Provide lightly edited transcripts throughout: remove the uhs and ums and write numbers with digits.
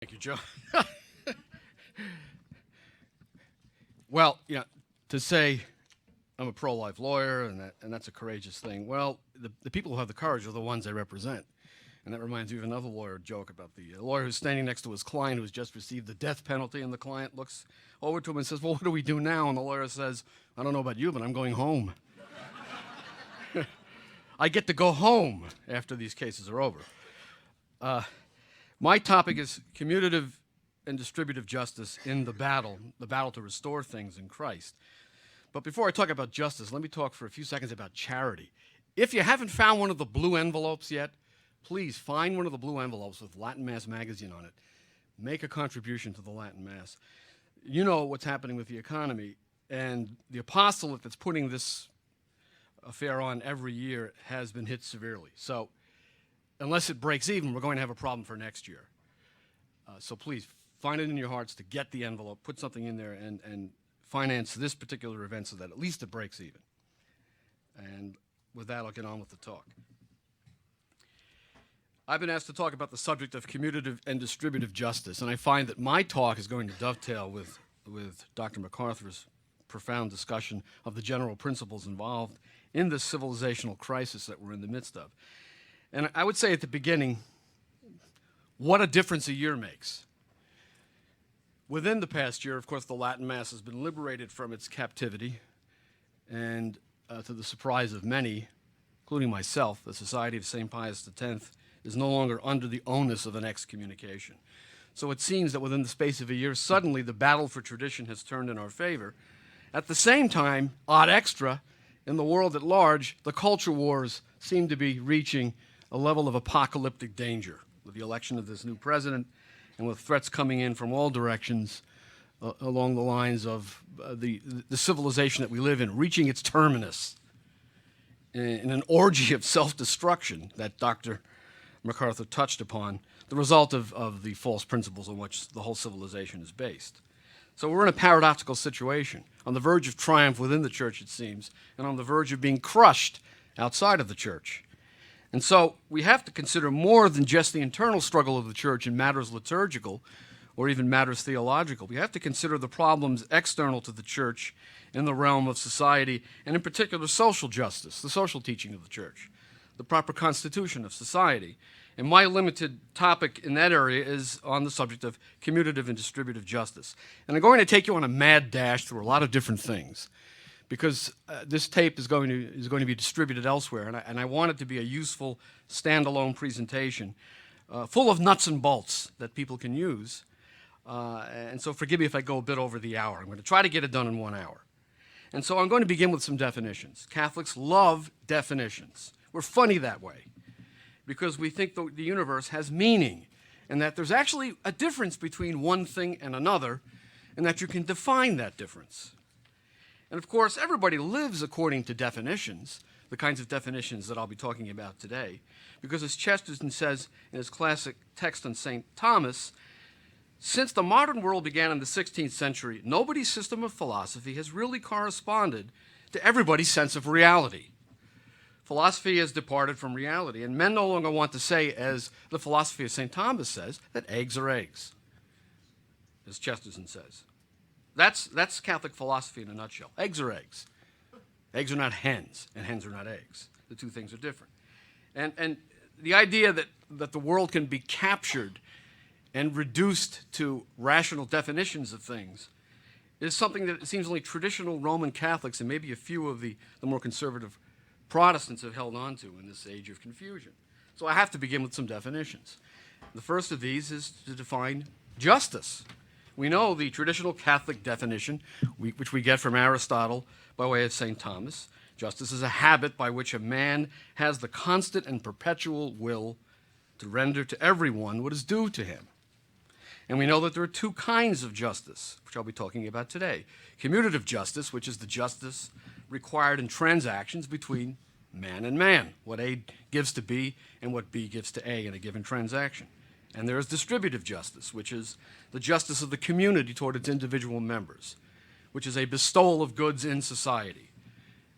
Thank you, Joe. Well, to say I'm a pro-life lawyer and that's a courageous thing. Well, the people who have the courage are the ones I represent. And that reminds me of another lawyer joke about the lawyer who's standing next to his client who's just received the death penalty, and the client looks over to him and says, "Well, what do we do now?" And the lawyer says, "I don't know about you, but I'm going home." I get to go home after these cases are over. My topic is commutative and distributive justice in the battle to restore things in Christ. But before I talk about justice, let me talk for a few seconds about charity. If you haven't found one of the blue envelopes yet, please find one of the blue envelopes with Latin Mass magazine on it. Make a contribution to the Latin Mass. You know what's happening with the economy, and the apostolate that's putting this affair on every year has been hit severely. So unless it breaks even, we're going to have a problem for next year. So please, find it in your hearts to get the envelope, put something in there, and finance this particular event so that at least it breaks even. And with that, I'll get on with the talk. I've been asked to talk about the subject of commutative and distributive justice, and I find that my talk is going to dovetail with Dr. MacArthur's profound discussion of the general principles involved in this civilizational crisis that we're in the midst of. And I would say at the beginning, what a difference a year makes. Within the past year, of course, the Latin Mass has been liberated from its captivity, and to the surprise of many, including myself, the Society of St. Pius X is no longer under the onus of an excommunication. So it seems that within the space of a year, suddenly the battle for tradition has turned in our favor. At the same time, ad extra, in the world at large, the culture wars seem to be reaching a level of apocalyptic danger with the election of this new president and with threats coming in from all directions along the lines of the civilization that we live in reaching its terminus in an orgy of self-destruction that Dr. MacArthur touched upon, the result of the false principles on which the whole civilization is based. So we're in a paradoxical situation, on the verge of triumph within the church, it seems, and on the verge of being crushed outside of the church. And so we have to consider more than just the internal struggle of the church in matters liturgical or even matters theological. We have to consider the problems external to the church in the realm of society, and in particular social justice, the social teaching of the church, the proper constitution of society. And my limited topic in that area is on the subject of commutative and distributive justice. And I'm going to take you on a mad dash through a lot of different things, because this tape is going to be distributed elsewhere, and I want it to be a useful standalone presentation full of nuts and bolts that people can use. And so forgive me if I go a bit over the hour. I'm going to try to get it done in 1 hour. And so I'm going to begin with some definitions. Catholics love definitions. We're funny that way because we think the universe has meaning and that there's actually a difference between one thing and another, and that you can define that difference. And of course, everybody lives according to definitions, the kinds of definitions that I'll be talking about today, because as Chesterton says in his classic text on St. Thomas, since the modern world began in the 16th century, nobody's system of philosophy has really corresponded to everybody's sense of reality. Philosophy has departed from reality, and men no longer want to say, as the philosophy of St. Thomas says, that eggs are eggs, as Chesterton says. That's Catholic philosophy in a nutshell. Eggs are eggs. Eggs are not hens, and hens are not eggs. The two things are different. And the idea that the world can be captured and reduced to rational definitions of things is something that it seems only traditional Roman Catholics and maybe a few of the more conservative Protestants have held on to in this age of confusion. So I have to begin with some definitions. The first of these is to define justice. We know the traditional Catholic definition, which we get from Aristotle by way of St. Thomas. Justice is a habit by which a man has the constant and perpetual will to render to everyone what is due to him. And we know that there are two kinds of justice, which I'll be talking about today. Commutative justice, which is the justice required in transactions between man and man, what A gives to B and what B gives to A in a given transaction. And there is distributive justice, which is the justice of the community toward its individual members, which is a bestowal of goods in society.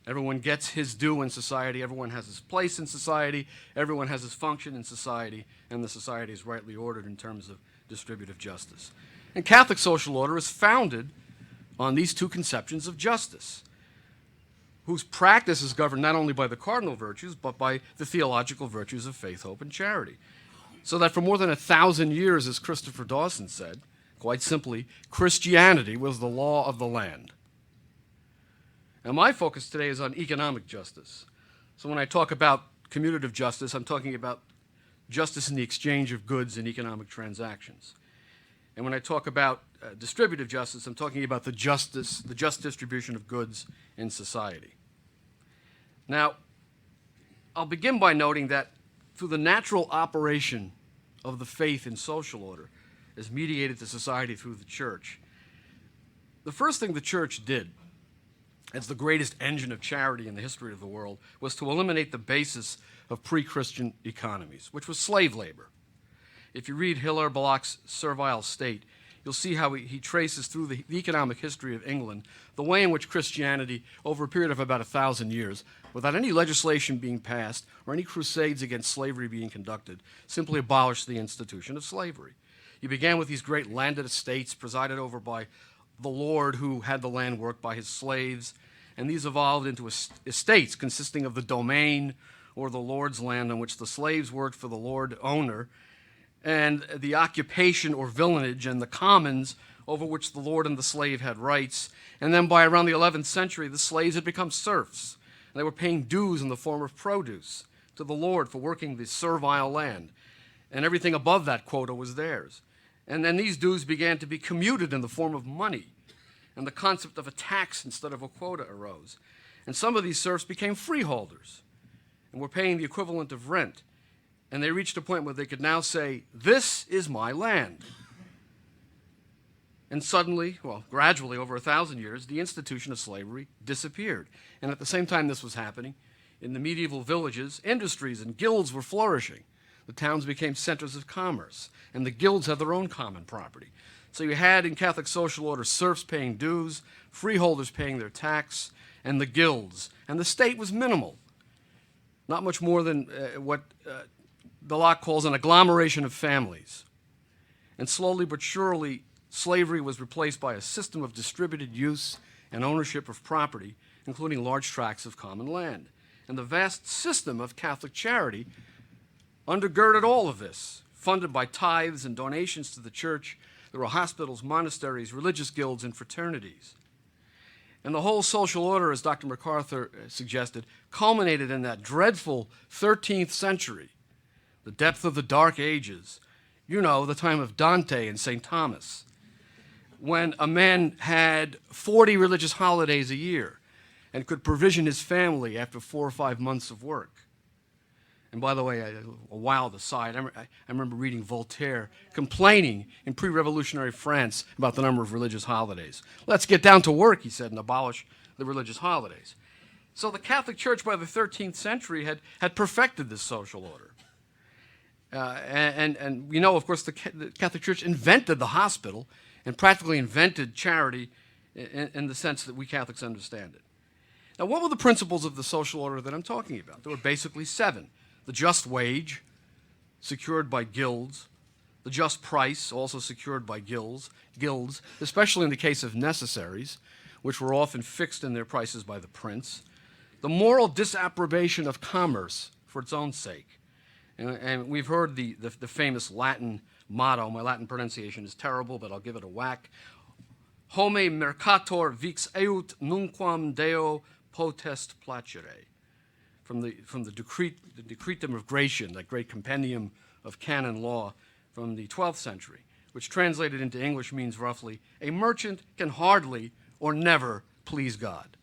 Everyone gets his due in society, everyone has his place in society, everyone has his function in society, and the society is rightly ordered in terms of distributive justice. And Catholic social order is founded on these two conceptions of justice, whose practice is governed not only by the cardinal virtues, but by the theological virtues of faith, hope, and charity. So that for more than 1,000 years, as Christopher Dawson said, quite simply, Christianity was the law of the land. Now, my focus today is on economic justice. So when I talk about commutative justice, I'm talking about justice in the exchange of goods in economic transactions. And when I talk about distributive justice, I'm talking about the just distribution of goods in society. Now, I'll begin by noting that through the natural operation of the faith in social order, as mediated to society through the church, the first thing the church did, as the greatest engine of charity in the history of the world, was to eliminate the basis of pre-Christian economies, which was slave labor. If you read Hilaire Belloc's Servile State, you'll see how he traces through the economic history of England the way in which Christianity, over a period of about 1,000 years, without any legislation being passed or any crusades against slavery being conducted, simply abolished the institution of slavery. You began with these great landed estates presided over by the lord who had the land worked by his slaves, and these evolved into estates consisting of the domain or the lord's land on which the slaves worked for the lord owner, and the occupation or villanage and the commons over which the lord and the slave had rights. And then by around the 11th century, the slaves had become serfs, and they were paying dues in the form of produce to the lord for working the servile land, and everything above that quota was theirs. And then these dues began to be commuted in the form of money, and the concept of a tax instead of a quota arose. And some of these serfs became freeholders and were paying the equivalent of rent. And they reached a point where they could now say, "This is my land." And suddenly, well, gradually, over 1,000 years, the institution of slavery disappeared. And at the same time this was happening, in the medieval villages, industries and guilds were flourishing. The towns became centers of commerce, and the guilds had their own common property. So you had in Catholic social order serfs paying dues, freeholders paying their tax, and the guilds. And the state was minimal, not much more than what the Locke calls an agglomeration of families. And slowly but surely, slavery was replaced by a system of distributed use and ownership of property, including large tracts of common land. And the vast system of Catholic charity undergirded all of this, funded by tithes and donations to the church. There were hospitals, monasteries, religious guilds, and fraternities. And the whole social order, as Dr. MacArthur suggested, culminated in that dreadful 13th century, the depth of the Dark Ages, the time of Dante and St. Thomas, when a man had 40 religious holidays a year and could provision his family after 4 or 5 months of work. And by the way, a wild aside, I remember reading Voltaire complaining in pre-revolutionary France about the number of religious holidays. Let's get down to work, he said, and abolish the religious holidays. So the Catholic Church by the 13th century had perfected this social order. And we know, of course, the Catholic Church invented the hospital and practically invented charity in the sense that we Catholics understand it. Now, what were the principles of the social order that I'm talking about? There were basically 7. The just wage, secured by guilds. The just price, also secured by guilds, especially in the case of necessaries, which were often fixed in their prices by the prince. The moral disapprobation of commerce for its own sake. And we've heard the famous Latin motto. My Latin pronunciation is terrible, but I'll give it a whack. Homme mercator vix eut nunquam Deo potest placere. From the Decretum of Gratian, that great compendium of canon law from the 12th century, which translated into English means roughly, a merchant can hardly or never please God.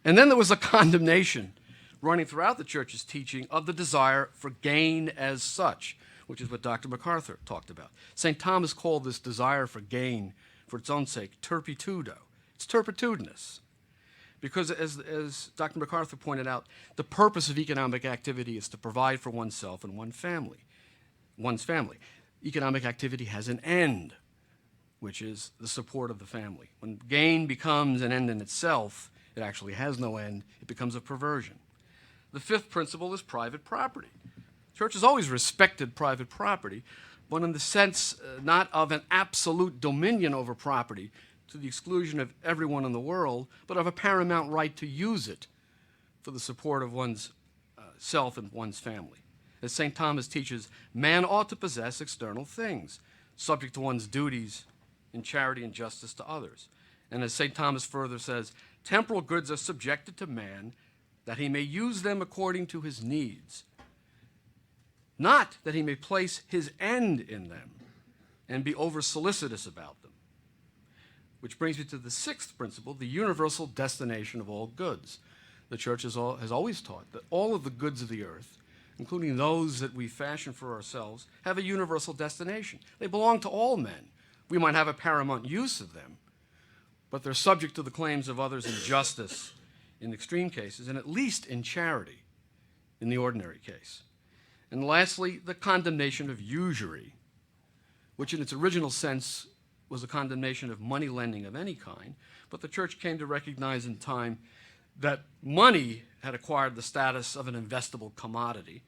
And then there was a condemnation running throughout the church's teaching of the desire for gain as such, which is what Dr. MacArthur talked about. St. Thomas called this desire for gain for its own sake turpitudo. It's turpitudinous. Because as Dr. MacArthur pointed out, the purpose of economic activity is to provide for oneself and one's family. Economic activity has an end, which is the support of the family. When gain becomes an end in itself, it actually has no end. It becomes a perversion. The 5th principle is private property. The church has always respected private property, but in the sense not of an absolute dominion over property to the exclusion of everyone in the world, but of a paramount right to use it for the support of one's self and one's family. As St. Thomas teaches, man ought to possess external things, subject to one's duties in charity and justice to others. And as St. Thomas further says, temporal goods are subjected to man that he may use them according to his needs, not that he may place his end in them and be over-solicitous about them. Which brings me to the sixth principle, the universal destination of all goods. The Church has always taught that all of the goods of the earth, including those that we fashion for ourselves, have a universal destination. They belong to all men. We might have a paramount use of them, but they're subject to the claims of others in justice in extreme cases, and at least in charity in the ordinary case. And lastly, the condemnation of usury, which in its original sense was a condemnation of money lending of any kind, but the Church came to recognize in time that money had acquired the status of an investable commodity,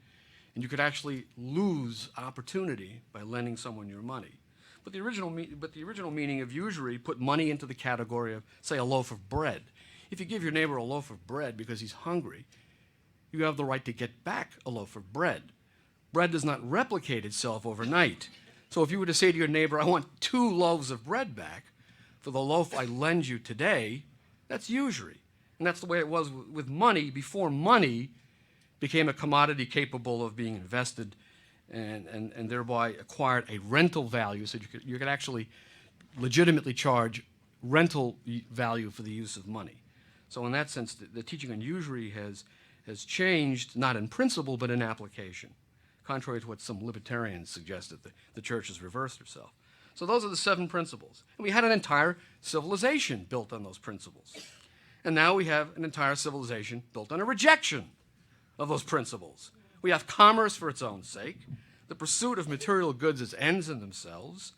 and you could actually lose opportunity by lending someone your money. But the original meaning of usury put money into the category of, say, a loaf of bread. If you give your neighbor a loaf of bread because he's hungry, you have the right to get back a loaf of bread. Bread does not replicate itself overnight. So if you were to say to your neighbor, I want 2 loaves of bread back for the loaf I lend you today, that's usury. And that's the way it was with money before money became a commodity capable of being invested and thereby acquired a rental value, so you could actually legitimately charge rental value for the use of money. So in that sense, the teaching on usury has changed, not in principle, but in application, contrary to what some libertarians suggested. The Church has reversed herself. So those are the 7 principles. And we had an entire civilization built on those principles. And now we have an entire civilization built on a rejection of those principles. We have commerce for its own sake, the pursuit of material goods as ends in themselves,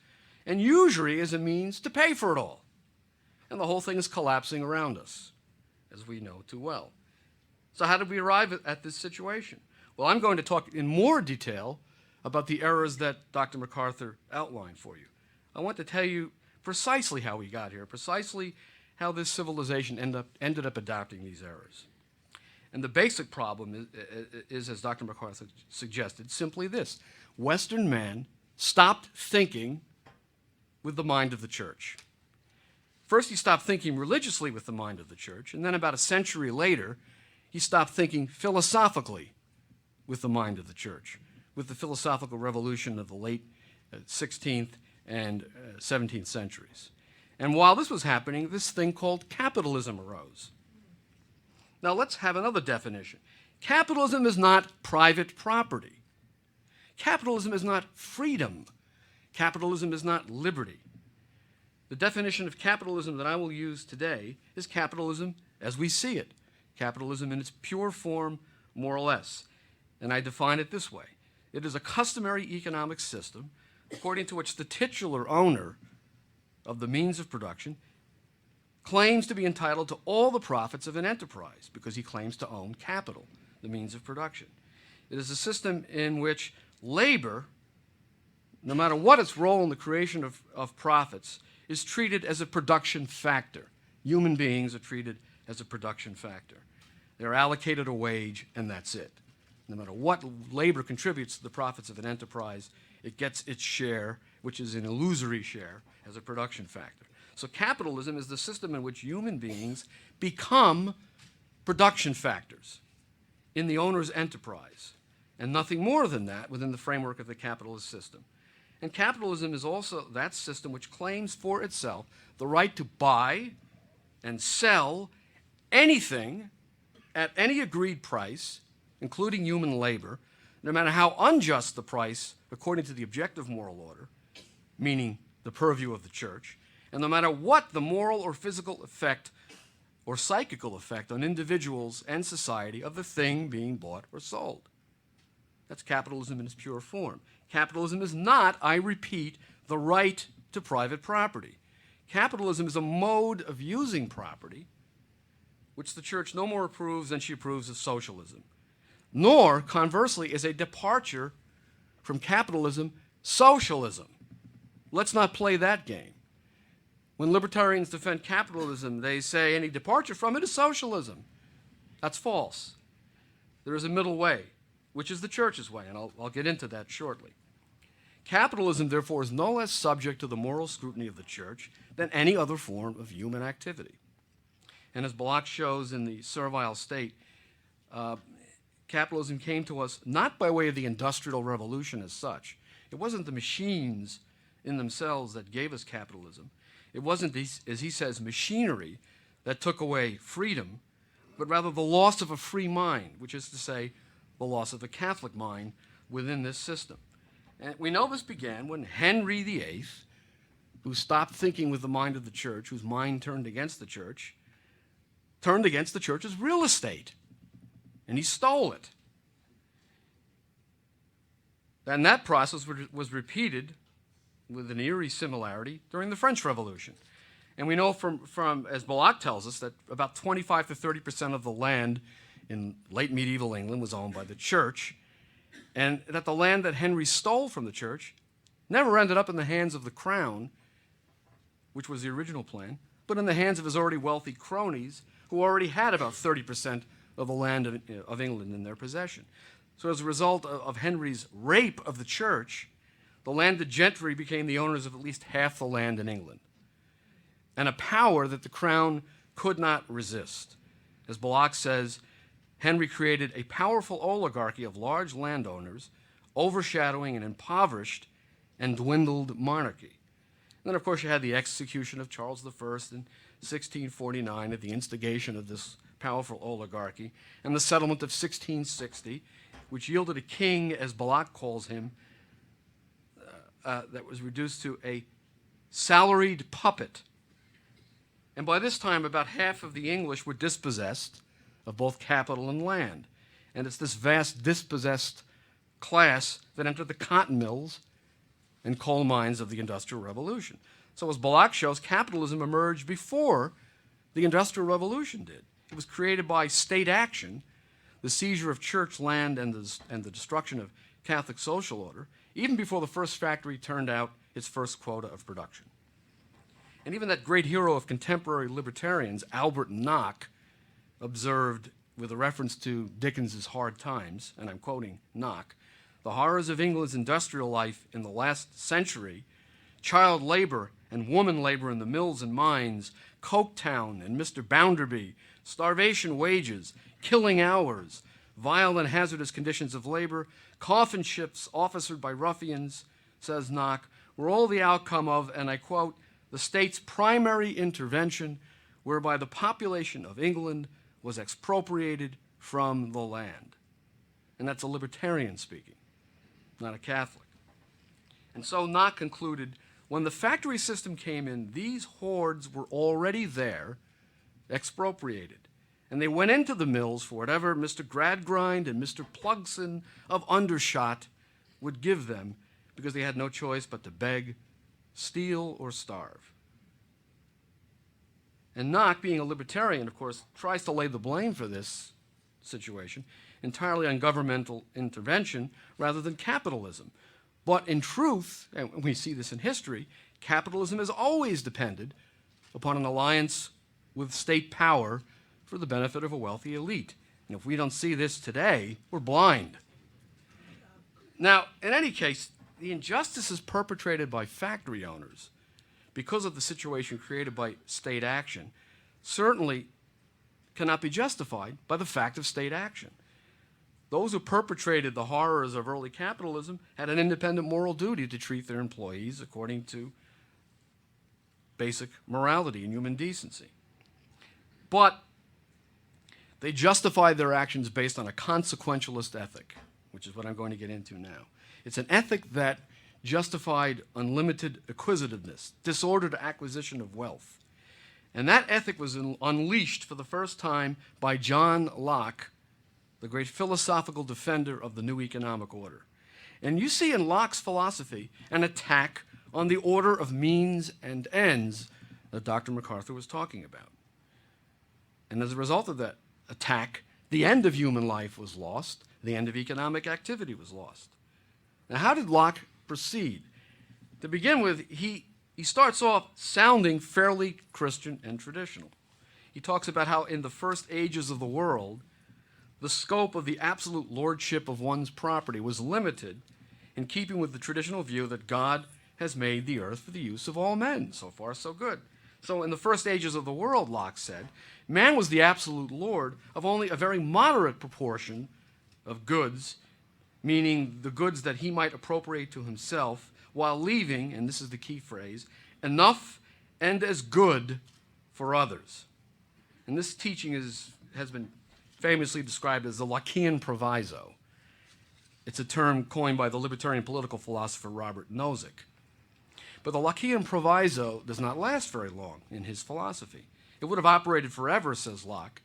and usury as a means to pay for it all. And the whole thing is collapsing around us, as we know too well. So how did we arrive at this situation? Well, I'm going to talk in more detail about the errors that Dr. MacArthur outlined for you. I want to tell you precisely how we got here, precisely how this civilization ended up adopting these errors. And the basic problem is, as Dr. MacArthur suggested, simply this. Western man stopped thinking with the mind of the Church. First, he stopped thinking religiously with the mind of the Church, and then about a century later, he stopped thinking philosophically with the mind of the Church, with the philosophical revolution of the late 16th and 17th centuries. And while this was happening, this thing called capitalism arose. Now let's have another definition. Capitalism is not private property. Capitalism is not freedom. Capitalism is not liberty. The definition of capitalism that I will use today is capitalism as we see it. Capitalism in its pure form, more or less. And I define it this way. It is a customary economic system according to which the titular owner of the means of production claims to be entitled to all the profits of an enterprise because he claims to own capital, the means of production. It is a system in which labor, no matter what its role in the creation of profits, is treated as a production factor. Human beings are treated as a production factor. They're allocated a wage, and that's it. No matter what labor contributes to the profits of an enterprise, it gets its share, which is an illusory share, as a production factor. So capitalism is the system in which human beings become production factors in the owner's enterprise, and nothing more than that within the framework of the capitalist system. And capitalism is also that system which claims for itself the right to buy and sell anything at any agreed price, including human labor, no matter how unjust the price according to the objective moral order, meaning the purview of the Church, and no matter what the moral or physical effect or psychical effect on individuals and society of the thing being bought or sold. That's capitalism in its pure form. Capitalism is not, I repeat, the right to private property. Capitalism is a mode of using property which the Church no more approves than she approves of socialism, nor, conversely, is a departure from capitalism Socialism. Let's not play that game. When libertarians defend capitalism, they say any departure from it is socialism. That's false. There is a middle way, which is the church's way, and I'll get into that shortly. Capitalism, therefore, is no less subject to the moral scrutiny of the church than any other form of human activity. And as Locke shows in the Servile State, capitalism came to us not by way of the Industrial Revolution as such. It wasn't the machines in themselves that gave us capitalism. It wasn't, as he says, machinery that took away freedom, but rather the loss of a free mind, which is to say, the loss of the Catholic mind within this system. And we know this began when Henry VIII, who stopped thinking with the mind of the church, whose mind turned against the church's real estate, and he stole it. And that process was repeated with an eerie similarity during the French Revolution. And we know from as Locke tells us, that about 25 to 30% of the land in late medieval England was owned by the church, and that the land that Henry stole from the church never ended up in the hands of the crown, which was the original plan, but in the hands of his already wealthy cronies, who already had about 30% of the land of England in their possession. So as a result of Henry's rape of the church, the landed gentry became the owners of at least half the land in England, and a power that the crown could not resist. As Locke says, Henry created a powerful oligarchy of large landowners, overshadowing an impoverished and dwindled monarchy. And then, of course, you had the execution of Charles I in 1649 at the instigation of this powerful oligarchy, and the settlement of 1660, which yielded a king, as Locke calls him, that was reduced to a salaried puppet. And by this time, about half of the English were dispossessed of both capital and land. And it's this vast dispossessed class that entered the cotton mills and coal mines of the Industrial Revolution. So as Locke shows, capitalism emerged before the Industrial Revolution did. It was created by state action, the seizure of church land and the destruction of Catholic social order, even before the first factory turned out its first quota of production. And even that great hero of contemporary libertarians, Albert Locke, observed, with a reference to Dickens's Hard Times, and I'm quoting Locke, "The horrors of England's industrial life in the last century, child labor and woman labor in the mills and mines, Coketown and Mr. Bounderby, starvation wages, killing hours, vile and hazardous conditions of labor, coffin ships officered by ruffians," says Locke, "were all the outcome of," and I quote, "the state's primary intervention, whereby the population of England was expropriated from the land." And that's a libertarian speaking, not a Catholic. And so Locke concluded, when the factory system came in, these hordes were already there, expropriated. And they went into the mills for whatever Mr. Gradgrind and Mr. Plugson of Undershot would give them, because they had no choice but to beg, steal, or starve. And Locke, being a libertarian, of course, tries to lay the blame for this situation entirely on governmental intervention rather than capitalism. But in truth, and we see this in history, capitalism has always depended upon an alliance with state power for the benefit of a wealthy elite. And if we don't see this today, we're blind. Now, in any case, the injustices perpetrated by factory owners because of the situation created by state action certainly cannot be justified by the fact of state action. Those who perpetrated the horrors of early capitalism had an independent moral duty to treat their employees according to basic morality and human decency. But they justified their actions based on a consequentialist ethic, which is what I'm going to get into now. It's an ethic that justified unlimited acquisitiveness, disordered acquisition of wealth. And that ethic was unleashed for the first time by John Locke, the great philosophical defender of the new economic order. And you see in Locke's philosophy an attack on the order of means and ends that Dr. MacArthur was talking about. And as a result of that attack, the end of human life was lost, the end of economic activity was lost. Now, how did Locke proceed. To begin with, he starts off sounding fairly Christian and traditional. He talks about how in the first ages of the world, the scope of the absolute lordship of one's property was limited in keeping with the traditional view that God has made the earth for the use of all men. So far, so good. So in the first ages of the world, Locke said, man was the absolute lord of only a very moderate proportion of goods, meaning the goods that he might appropriate to himself, while leaving, and this is the key phrase, enough and as good for others. And this teaching has been famously described as the Lockean proviso. It's a term coined by the libertarian political philosopher Robert Nozick. But the Lockean proviso does not last very long in his philosophy. It would have operated forever, says Locke,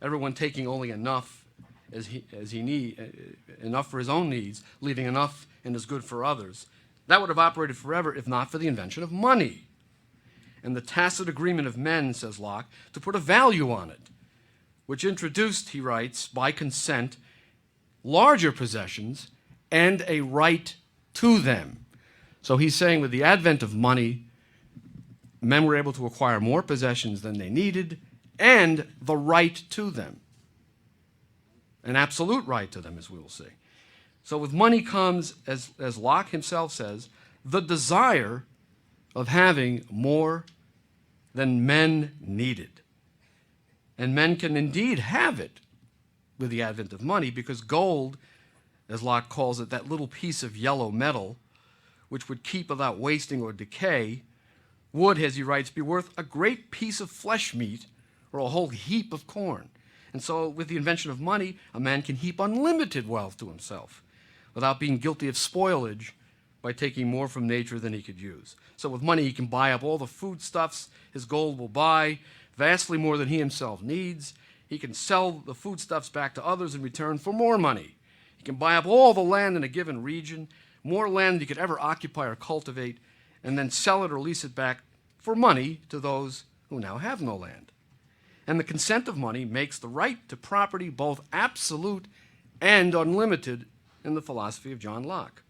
everyone taking only enough as he need, enough for his own needs, leaving enough and as good for others. That would have operated forever if not for the invention of money and the tacit agreement of men, says Locke, to put a value on it, which introduced, he writes, by consent, larger possessions and a right to them. So he's saying with the advent of money, men were able to acquire more possessions than they needed and the right to them. An absolute right to them, as we will see. So with money comes, as Locke himself says, the desire of having more than men needed. And men can indeed have it with the advent of money, because gold, as Locke calls it, that little piece of yellow metal, which would keep without wasting or decay, would, as he writes, be worth a great piece of flesh meat or a whole heap of corn. And so with the invention of money, a man can heap unlimited wealth to himself without being guilty of spoilage by taking more from nature than he could use. So with money, he can buy up all the foodstuffs his gold will buy, vastly more than he himself needs. He can sell the foodstuffs back to others in return for more money. He can buy up all the land in a given region, more land than he could ever occupy or cultivate, and then sell it or lease it back for money to those who now have no land. And the consent of money makes the right to property both absolute and unlimited in the philosophy of John Locke.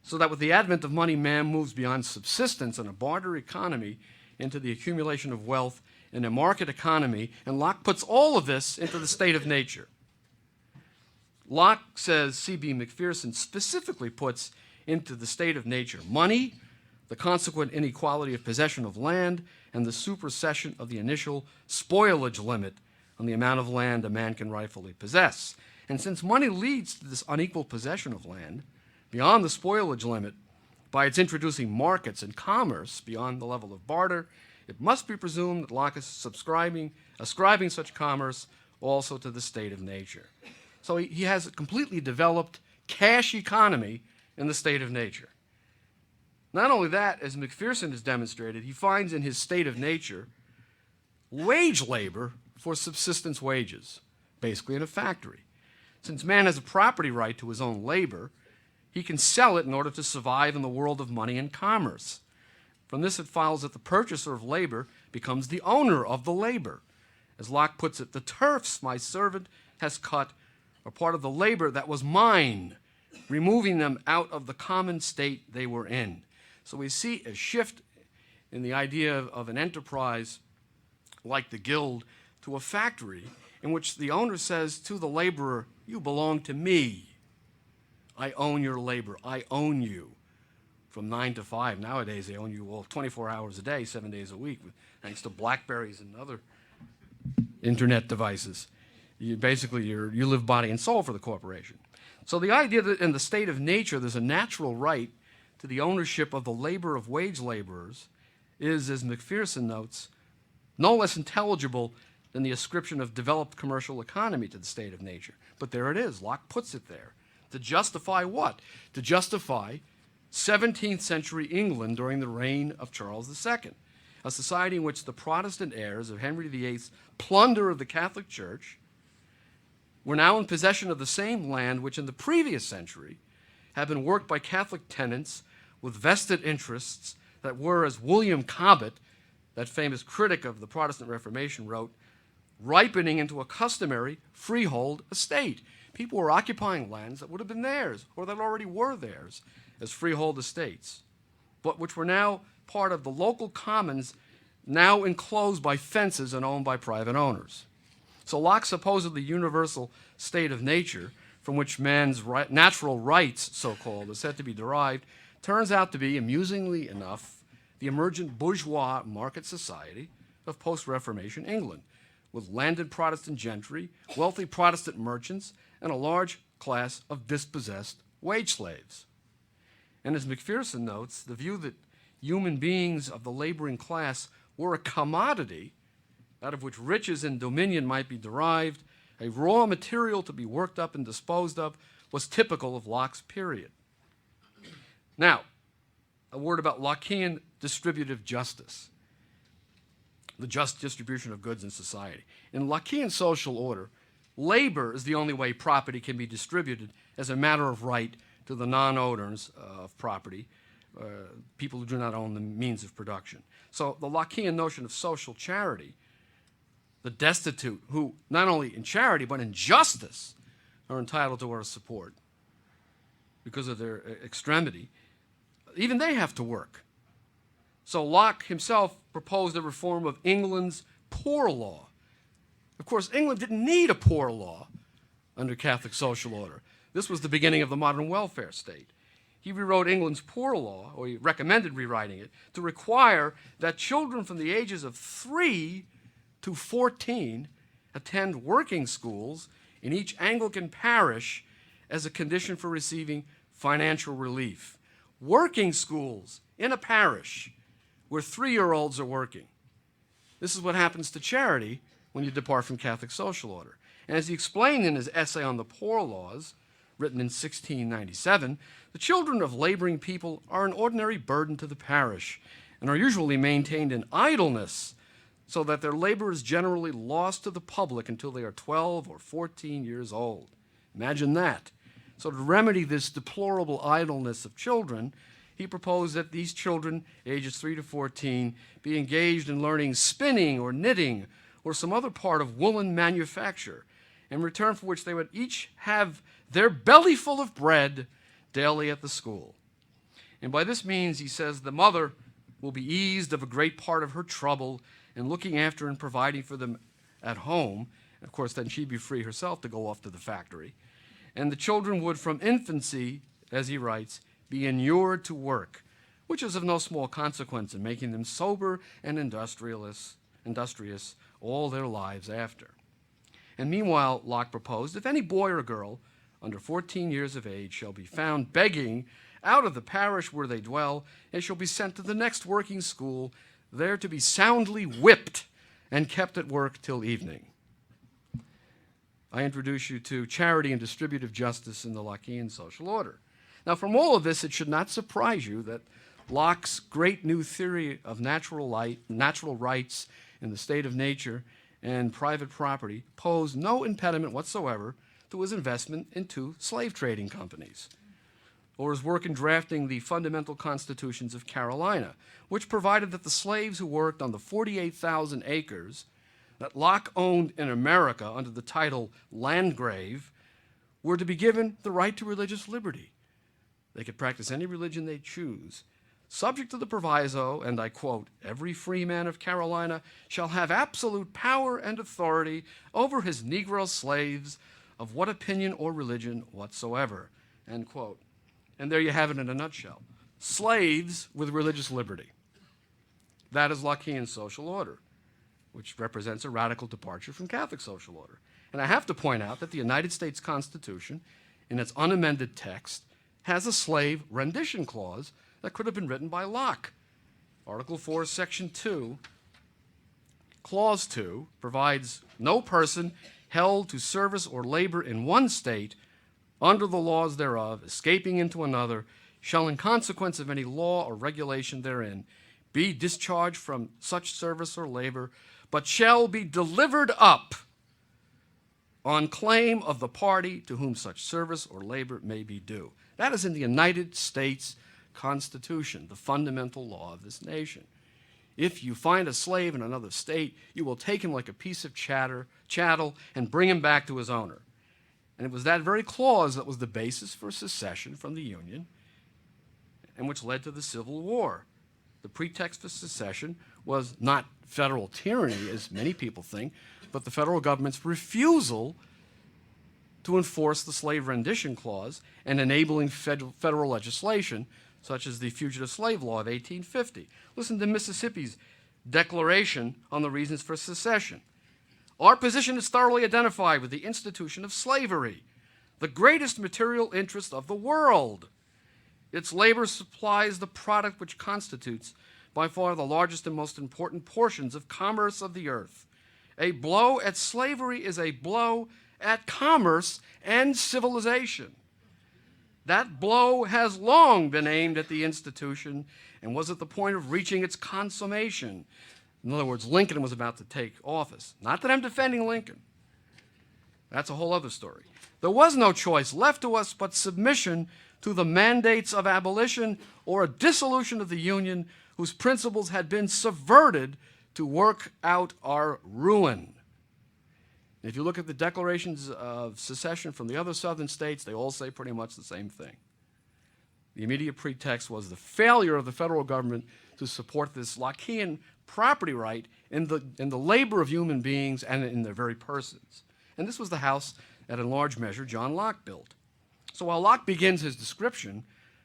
So that with the advent of money, man moves beyond subsistence and a barter economy into the accumulation of wealth in a market economy, and Locke puts all of this into the state of nature. Locke, says C.B. McPherson, specifically puts into the state of nature money, the consequent inequality of possession of land, and the supersession of the initial spoilage limit on the amount of land a man can rightfully possess. And since money leads to this unequal possession of land, beyond the spoilage limit, by its introducing markets and commerce beyond the level of barter, it must be presumed that Locke is ascribing such commerce also to the state of nature. So he has a completely developed cash economy in the state of nature. Not only that, as McPherson has demonstrated, he finds in his state of nature wage labor for subsistence wages, basically in a factory. Since man has a property right to his own labor, he can sell it in order to survive in the world of money and commerce. From this it follows that the purchaser of labor becomes the owner of the labor. As Locke puts it, the turfs my servant has cut are part of the labor that was mine, removing them out of the common state they were in. So we see a shift in the idea of an enterprise like the guild to a factory in which the owner says to the laborer, you belong to me. I own your labor. I own you. From 9 to 5. Nowadays, they own you all 24 hours a day, 7 days a week, thanks to Blackberries and other internet devices. You live body and soul for the corporation. So the idea that in the state of nature there's a natural right to the ownership of the labor of wage laborers is, as McPherson notes, no less intelligible than the ascription of developed commercial economy to the state of nature. But there it is. Locke puts it there. To justify what? To justify 17th century England during the reign of Charles II, a society in which the Protestant heirs of Henry VIII's plunder of the Catholic Church were now in possession of the same land which in the previous century had been worked by Catholic tenants with vested interests that were, as William Cobbett, that famous critic of the Protestant Reformation, wrote, ripening into a customary freehold estate. People were occupying lands that would have been theirs or that already were theirs as freehold estates, but which were now part of the local commons, now enclosed by fences and owned by private owners. So Locke's supposedly universal state of nature, from which man's natural rights, so-called, are said to be derived, turns out to be, amusingly enough, the emergent bourgeois market society of post-Reformation England, with landed Protestant gentry, wealthy Protestant merchants, and a large class of dispossessed wage slaves. And as McPherson notes, the view that human beings of the laboring class were a commodity out of which riches and dominion might be derived, a raw material to be worked up and disposed of, was typical of Locke's period. Now, a word about Lockean distributive justice, the just distribution of goods in society. In Lockean social order, labor is the only way property can be distributed as a matter of right to the non-owners of property, people who do not own the means of production. So the Lockean notion of social charity, the destitute who, not only in charity but in justice, are entitled to our support because of their extremity, even they have to work. So Locke himself proposed a reform of England's poor law. Of course, England didn't need a poor law under Catholic social order. This was the beginning of the modern welfare state. He rewrote England's poor law, or he recommended rewriting it, to require that children from the ages of 3 to 14 attend working schools in each Anglican parish as a condition for receiving financial relief. Working schools in a parish where 3-year-olds are working. This is what happens to charity when you depart from Catholic social order. And as he explained in his essay on the Poor Laws, written in 1697, the children of laboring people are an ordinary burden to the parish and are usually maintained in idleness, so that their labor is generally lost to the public until they are 12 or 14 years old. Imagine that. So to remedy this deplorable idleness of children, he proposed that these children, ages 3 to 14, be engaged in learning spinning or knitting or some other part of woolen manufacture, in return for which they would each have their belly full of bread daily at the school. And by this means, he says, the mother will be eased of a great part of her trouble in looking after and providing for them at home. Of course, then she'd be free herself to go off to the factory. And the children would, from infancy, as he writes, be inured to work, which is of no small consequence in making them sober and industrious all their lives after. And meanwhile, Locke proposed, if any boy or girl under 14 years of age shall be found begging out of the parish where they dwell, they shall be sent to the next working school, there to be soundly whipped and kept at work till evening. I introduce you to charity and distributive justice in the Lockean social order. Now, from all of this, it should not surprise you that Locke's great new theory of natural rights in the state of nature and private property posed no impediment whatsoever to his investment in 2 slave trading companies, or his work in drafting the fundamental constitutions of Carolina, which provided that the slaves who worked on the 48,000 acres that Locke owned in America under the title Landgrave were to be given the right to religious liberty. They could practice any religion they choose, subject to the proviso, and I quote, every free man of Carolina shall have absolute power and authority over his Negro slaves of what opinion or religion whatsoever, end quote. And there you have it in a nutshell. Slaves with religious liberty. That is Lockean social order, which represents a radical departure from Catholic social order. And I have to point out that the United States Constitution, in its unamended text, has a slave rendition clause that could have been written by Locke. Article 4, Section 2, Clause 2 provides no person held to service or labor in one state under the laws thereof, escaping into another, shall in consequence of any law or regulation therein be discharged from such service or labor, but shall be delivered up on claim of the party to whom such service or labor may be due. That is in the United States Constitution, the fundamental law of this nation. If you find a slave in another state, you will take him like a piece of chattel and bring him back to his owner. And it was that very clause that was the basis for secession from the Union and which led to the Civil War. The pretext for secession was not federal tyranny, as many people think, but the federal government's refusal to enforce the slave rendition clause and enabling federal legislation, such as the Fugitive Slave Law of 1850. Listen to Mississippi's Declaration on the Reasons for Secession. Our position is thoroughly identified with the institution of slavery, the greatest material interest of the world. Its labor supplies the product which constitutes by far the largest and most important portions of commerce of the earth. A blow at slavery is a blow at commerce and civilization. That blow has long been aimed at the institution and was at the point of reaching its consummation. In other words, Lincoln was about to take office. Not that I'm defending Lincoln. That's a whole other story. There was no choice left to us but submission to the mandates of abolition or a dissolution of the Union whose principles had been subverted to work out our ruin. If you look at the declarations of secession from the other southern states, they all say pretty much the same thing. The immediate pretext was the failure of the federal government to support this Lockean property right in the labor of human beings and in their very persons. And this was the house that, in large measure, John Locke built. So while Locke begins his description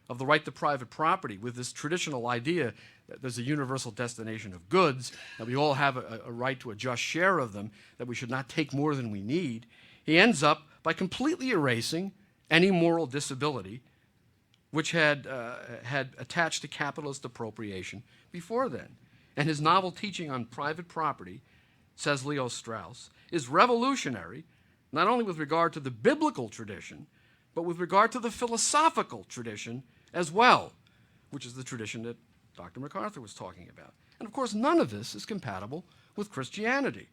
of the right to private property with this traditional idea that there's a universal destination of goods, that we all have a right to a just share of them, that we should not take more than we need, he ends up by completely erasing any moral disability which had attached to capitalist appropriation before then. And his novel teaching on private property, says Leo Strauss, is revolutionary, not only with regard to the biblical tradition, but with regard to the philosophical tradition as well, which is the tradition that Dr. MacArthur was talking about. And of course, none of this is compatible with Christianity.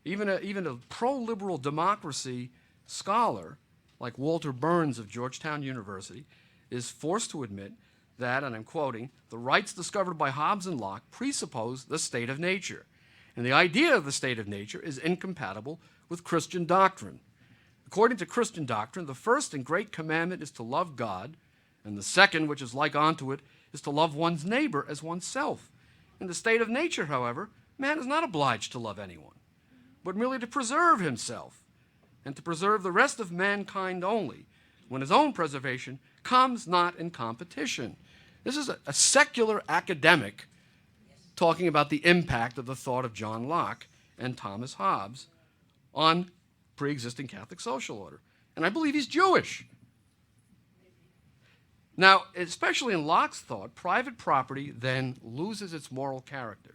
Even a pro-liberal democracy scholar like Walter Burns of Georgetown University is forced to admit that, and I'm quoting, the rights discovered by Hobbes and Locke presuppose the state of nature. And the idea of the state of nature is incompatible with Christian doctrine. According to Christian doctrine, the first and great commandment is to love God, and the second, which is like unto it, is to love one's neighbor as oneself. In the state of nature, however, man is not obliged to love anyone, but merely to preserve himself, and to preserve the rest of mankind only, when his own preservation comes not in competition. This is a secular academic talking about the impact of the thought of John Locke and Thomas Hobbes on pre-existing Catholic social order. And I believe he's Jewish. Now, especially in Locke's thought, private property then loses its moral character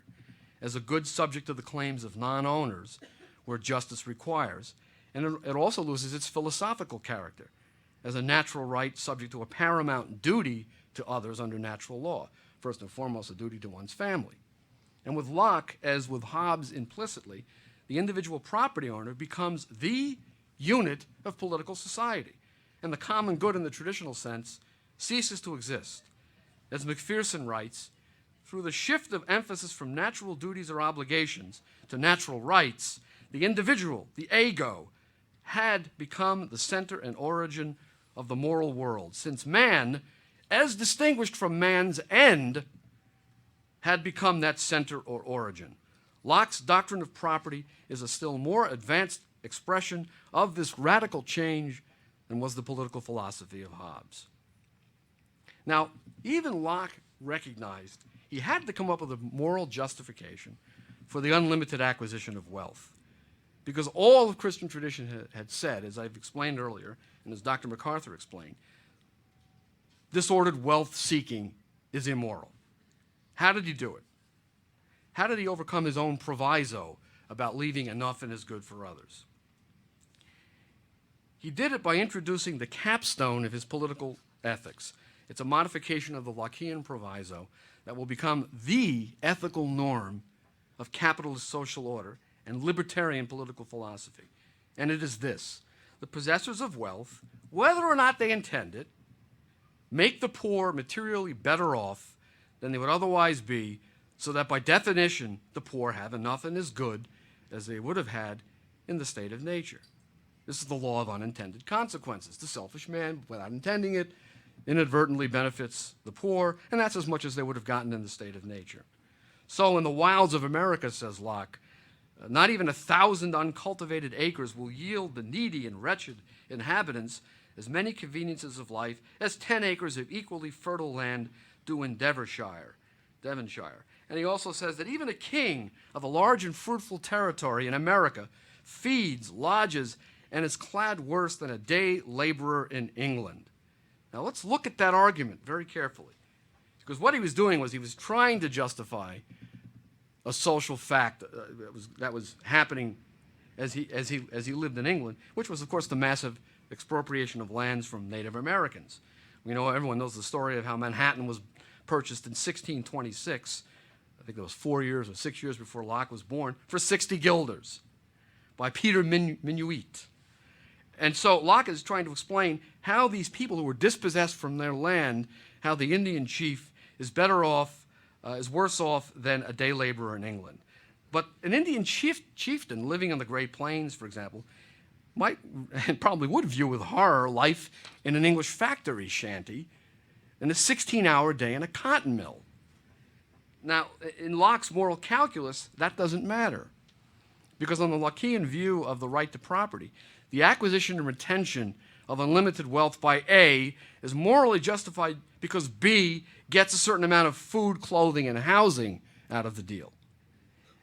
as a good subject to the claims of non-owners where justice requires, and it also loses its philosophical character as a natural right subject to a paramount duty to others under natural law, first and foremost a duty to one's family. And with Locke, as with Hobbes implicitly, the individual property owner becomes the unit of political society, and the common good in the traditional sense ceases to exist. As McPherson writes, through the shift of emphasis from natural duties or obligations to natural rights, the individual, the ego, had become the center and origin of the moral world, since man, as distinguished from man's end, had become that center or origin. Locke's doctrine of property is a still more advanced expression of this radical change than was the political philosophy of Hobbes. Now, even Locke recognized he had to come up with a moral justification for the unlimited acquisition of wealth, because all of Christian tradition had said, as I've explained earlier, and as Dr. MacArthur explained, disordered wealth seeking is immoral. How did he do it? How did he overcome his own proviso about leaving enough and is good for others? He did it by introducing the capstone of his political ethics. It's a modification of the Lockean proviso that will become the ethical norm of capitalist social order and libertarian political philosophy. And it is this: the possessors of wealth, whether or not they intend it, make the poor materially better off than they would otherwise be, so that by definition the poor have enough and as good as they would have had in the state of nature. This is the law of unintended consequences. The selfish man, without intending it, inadvertently benefits the poor, and that's as much as they would have gotten in the state of nature. So in the wilds of America, says Locke, not even 1,000 uncultivated acres will yield the needy and wretched inhabitants as many conveniences of life as 10 acres of equally fertile land do in Devonshire. And he also says that even a king of a large and fruitful territory in America feeds, lodges, and is clad worse than a day laborer in England. Now let's look at that argument very carefully, because what he was doing was he was trying to justify a social fact that was happening as he lived in England, which was, of course, the massive expropriation of lands from Native Americans. Everyone knows the story of how Manhattan was purchased in 1626. I think it was 4 years or 6 years before Locke was born, for 60 guilders by Peter Minuit. And so Locke is trying to explain how these people who were dispossessed from their land, how the Indian chief is worse off than a day laborer in England. But an Indian chieftain living on the Great Plains, for example, might and probably would view with horror life in an English factory shanty and a 16-hour day in a cotton mill. Now, in Locke's moral calculus, that doesn't matter, because on the Lockean view of the right to property, the acquisition and retention of unlimited wealth by A is morally justified because B gets a certain amount of food, clothing, and housing out of the deal.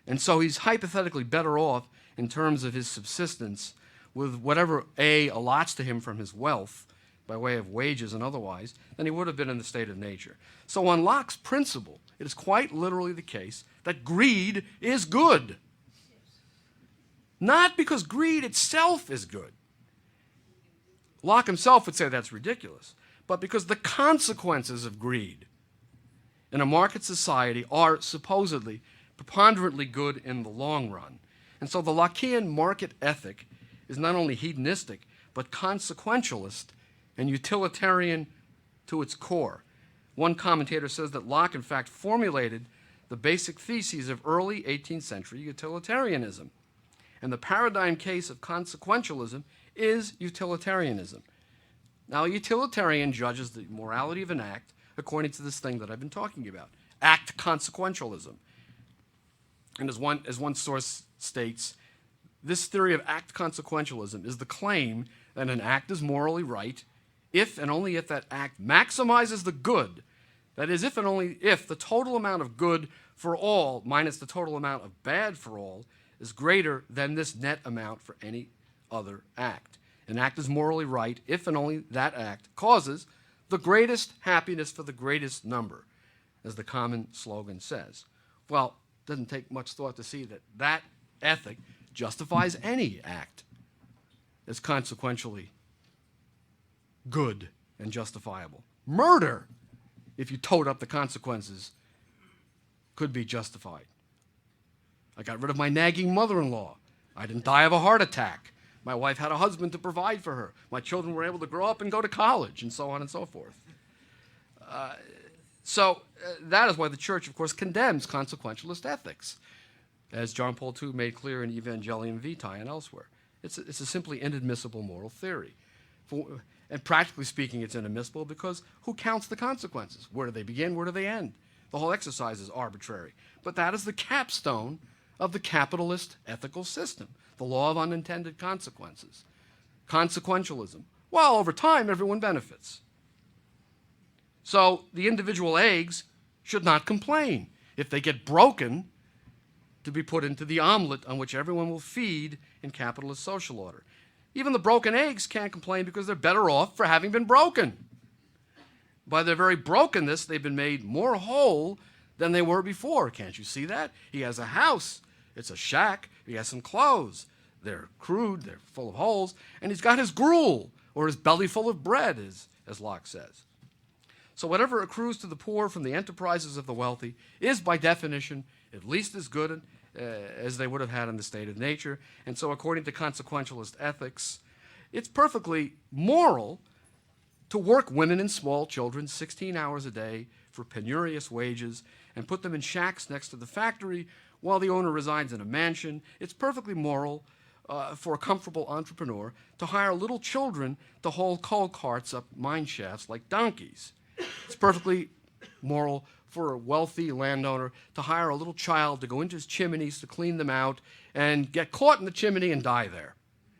And so he's hypothetically better off in terms of his subsistence with whatever A allots to him from his wealth by way of wages and otherwise than he would have been in the state of nature. So on Locke's principle, it is quite literally the case that greed is good. Not because greed itself is good. Locke himself would say that's ridiculous, but because the consequences of greed in a market society are supposedly preponderantly good in the long run. And so the Lockean market ethic is not only hedonistic, but consequentialist and utilitarian to its core. One commentator says that Locke, in fact, formulated the basic theses of early 18th century utilitarianism. And the paradigm case of consequentialism is utilitarianism. Now, a utilitarian judges the morality of an act according to this thing that I've been talking about, act consequentialism. And as one source states, this theory of act consequentialism is the claim that an act is morally right if and only if that act maximizes the good. That is, if and only if the total amount of good for all minus the total amount of bad for all is greater than this net amount for any other act. An act is morally right if and only that act causes the greatest happiness for the greatest number, as the common slogan says. Well, it doesn't take much thought to see that that ethic justifies any act as consequentially good and justifiable. Murder, if you toed up the consequences, could be justified. I got rid of my nagging mother-in-law. I didn't die of a heart attack. My wife had a husband to provide for her. My children were able to grow up and go to college, and so on and so forth. So that is why the church, of course, condemns consequentialist ethics, as John Paul II made clear in Evangelium Vitae and elsewhere. It's a simply inadmissible moral theory. And practically speaking, it's inadmissible because who counts the consequences? Where do they begin? Where do they end? The whole exercise is arbitrary. But that is the capstone of the capitalist ethical system, the law of unintended consequences. Consequentialism. Well, over time, everyone benefits. So the individual eggs should not complain if they get broken to be put into the omelet on which everyone will feed in capitalist social order. Even the broken eggs can't complain because they're better off for having been broken. By their very brokenness, they've been made more whole than they were before. Can't you see that? He has a house. It's a shack. He has some clothes. They're crude. They're full of holes. And he's got his gruel, or his belly full of bread, as Locke says. So whatever accrues to the poor from the enterprises of the wealthy is, by definition, at least as good as they would have had in the state of nature. And so according to consequentialist ethics, it's perfectly moral to work women and small children 16 hours a day for penurious wages and put them in shacks next to the factory while the owner resides in a mansion. It's perfectly moral for a comfortable entrepreneur to hire little children to haul coal carts up mine shafts like donkeys. It's perfectly moral for a wealthy landowner to hire a little child to go into his chimneys to clean them out and get caught in the chimney and die there,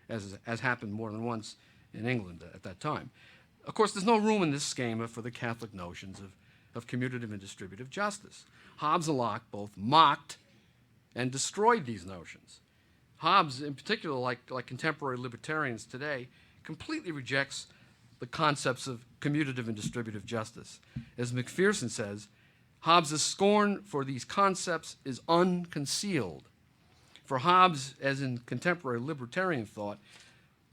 as happened more than once in England at that time. Of course, there's no room in this schema for the Catholic notions of commutative and distributive justice. Hobbes and Locke both mocked and destroyed these notions. Hobbes, in particular, like contemporary libertarians today, completely rejects the concepts of commutative and distributive justice. As McPherson says, Hobbes' scorn for these concepts is unconcealed. For Hobbes, as in contemporary libertarian thought,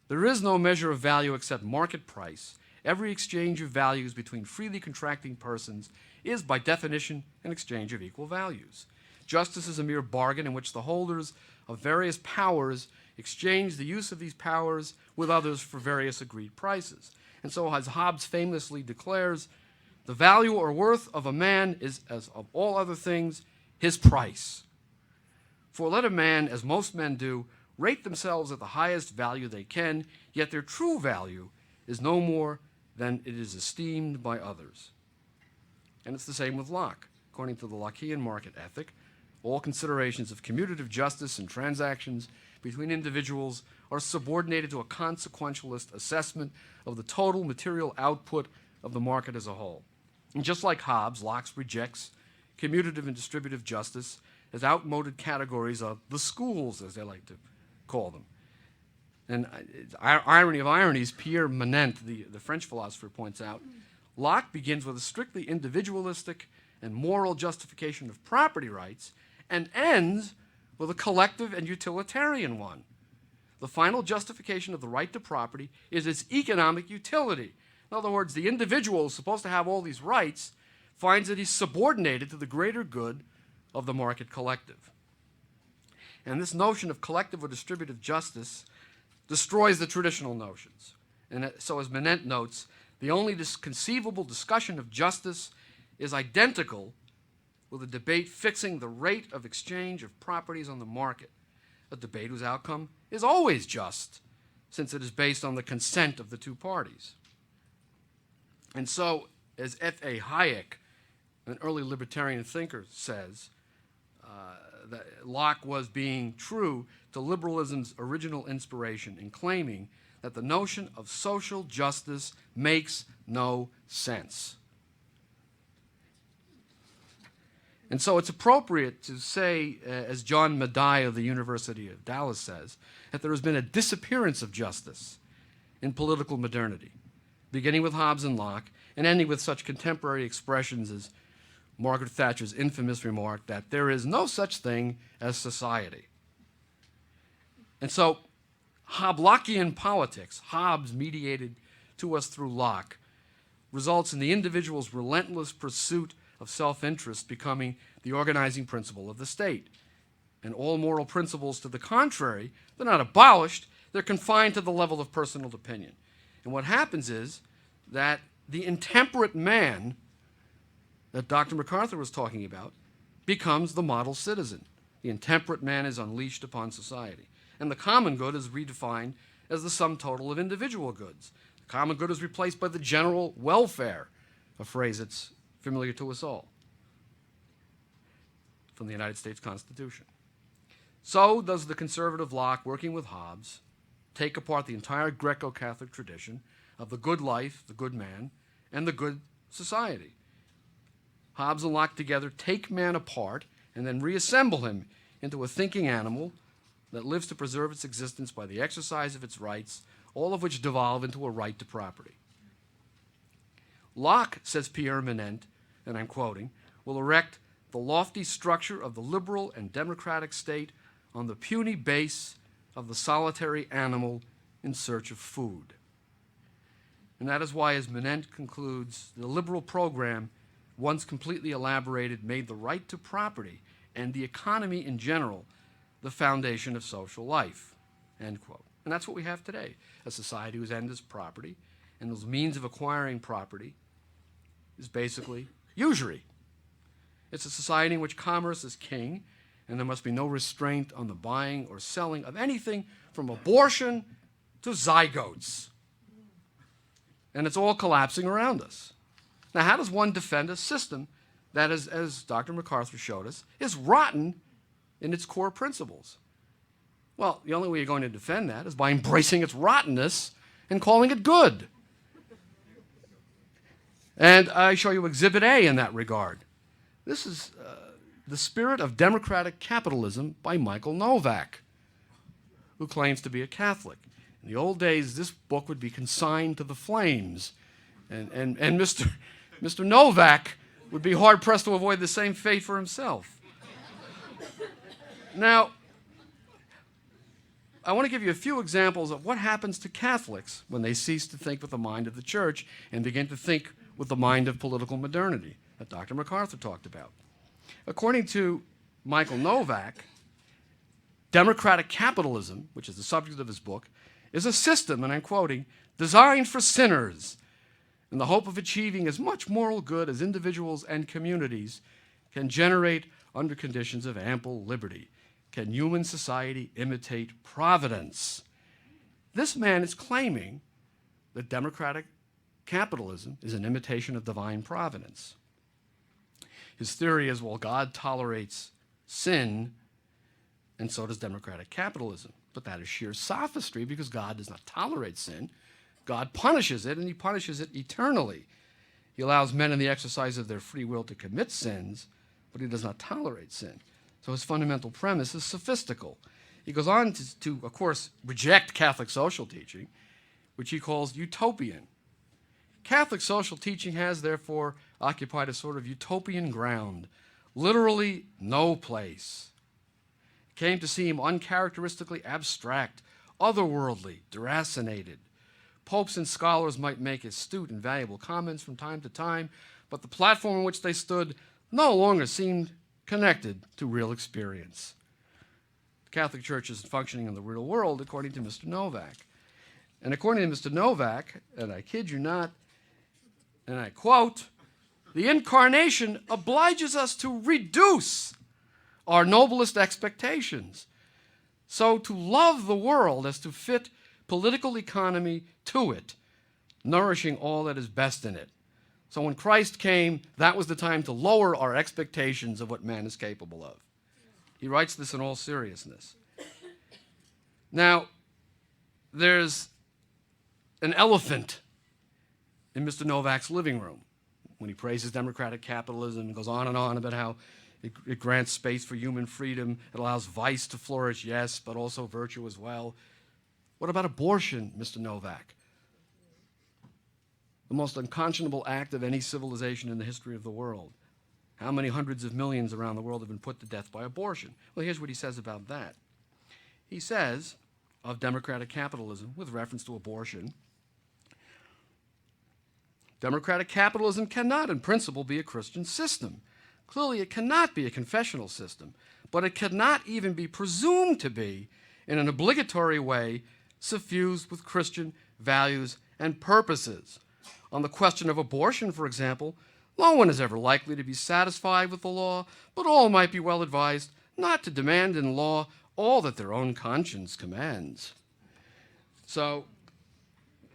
there is no measure of value except market price. Every exchange of values between freely contracting persons is, by definition, an exchange of equal values. Justice is a mere bargain in which the holders of various powers exchange the use of these powers with others for various agreed prices. And so, as Hobbes famously declares, the value or worth of a man is, as of all other things, his price. For let a man, as most men do, rate themselves at the highest value they can, yet their true value is no more than it is esteemed by others. And it's the same with Locke. According to the Lockean market ethic, all considerations of commutative justice and transactions between individuals are subordinated to a consequentialist assessment of the total material output of the market as a whole. And just like Hobbes, Locke rejects commutative and distributive justice as outmoded categories of the schools, as they like to call them. And irony of ironies, Pierre Manent, the French philosopher, points out, Locke begins with a strictly individualistic and moral justification of property rights and ends with a collective and utilitarian one. The final justification of the right to property is its economic utility. In other words, the individual is supposed to have all these rights, finds that he's subordinated to the greater good of the market collective. And this notion of collective or distributive justice destroys the traditional notions. And so, as Manent notes, the only conceivable discussion of justice is identical with a debate fixing the rate of exchange of properties on the market, a debate whose outcome is always just, since it is based on the consent of the two parties. And so, as F.A. Hayek, an early libertarian thinker, says, that Locke was being true to liberalism's original inspiration in claiming that the notion of social justice makes no sense. And so it's appropriate to say, as John Madai of the University of Dallas says, that there has been a disappearance of justice in political modernity, beginning with Hobbes and Locke and ending with such contemporary expressions as Margaret Thatcher's infamous remark that there is no such thing as society. And so Hobbesian politics, Hobbes mediated to us through Locke, results in the individual's relentless pursuit of self-interest becoming the organizing principle of the state. And all moral principles to the contrary, they're not abolished, they're confined to the level of personal opinion. And what happens is that the intemperate man that Dr. MacArthur was talking about becomes the model citizen. The intemperate man is unleashed upon society. And the common good is redefined as the sum total of individual goods. The common good is replaced by the general welfare, a phrase that's familiar to us all from the United States Constitution. So does the conservative Locke, working with Hobbes, take apart the entire Greco-Catholic tradition of the good life, the good man, and the good society. Hobbes and Locke together take man apart and then reassemble him into a thinking animal that lives to preserve its existence by the exercise of its rights, all of which devolve into a right to property. Locke, says Pierre Manent, and I'm quoting, will erect the lofty structure of the liberal and democratic state on the puny base of the solitary animal in search of food. And that is why, as Manent concludes, the liberal program, once completely elaborated, made the right to property and the economy in general the foundation of social life, end quote. And that's what we have today, a society whose end is property, and whose means of acquiring property is basically usury. It's a society in which commerce is king, and there must be no restraint on the buying or selling of anything from abortion to zygotes. And it's all collapsing around us. Now, how does one defend a system that, is, as Dr. MacArthur showed us, is rotten in its core principles? Well, the only way you're going to defend that is by embracing its rottenness and calling it good. And I show you Exhibit A in that regard. This is The Spirit of Democratic Capitalism by Michael Novak, who claims to be a Catholic. In the old days, this book would be consigned to the flames, and Mr. Novak would be hard-pressed to avoid the same fate for himself. Now, I want to give you a few examples of what happens to Catholics when they cease to think with the mind of the church and begin to think with the mind of political modernity that Dr. MacArthur talked about. According to Michael Novak, democratic capitalism, which is the subject of his book, is a system, and I'm quoting, designed for sinners in the hope of achieving as much moral good as individuals and communities can generate under conditions of ample liberty. Can human society imitate providence? This man is claiming that democratic capitalism is an imitation of divine providence. His theory is, well, God tolerates sin, and so does democratic capitalism. But that is sheer sophistry, because God does not tolerate sin. God punishes it, and he punishes it eternally. He allows men in the exercise of their free will to commit sins, but he does not tolerate sin. So his fundamental premise is sophistical. He goes on to, of course, reject Catholic social teaching, which he calls utopian. Catholic social teaching has, therefore, occupied a sort of utopian ground, literally no place. It came to seem uncharacteristically abstract, otherworldly, deracinated. Popes and scholars might make astute and valuable comments from time to time, but the platform on which they stood no longer seemed connected to real experience. The Catholic Church is functioning in the real world, according to Mr. Novak. And according to Mr. Novak, and I kid you not, and I quote, "The incarnation obliges us to reduce our noblest expectations, so to love the world as to fit political economy to it, nourishing all that is best in it. So when Christ came, that was the time to lower our expectations of what man is capable of." He writes this in all seriousness. Now, there's an elephant in Mr. Novak's living room when he praises democratic capitalism and goes on about how it grants space for human freedom, it allows vice to flourish, yes, but also virtue as well. What about abortion, Mr. Novak? The most unconscionable act of any civilization in the history of the world. How many hundreds of millions around the world have been put to death by abortion? Well, here's what he says about that. He says of democratic capitalism, with reference to abortion, democratic capitalism cannot, in principle, be a Christian system. Clearly, it cannot be a confessional system, but it cannot even be presumed to be, in an obligatory way, suffused with Christian values and purposes. On the question of abortion, for example, no one is ever likely to be satisfied with the law, but all might be well advised not to demand in law all that their own conscience commands. So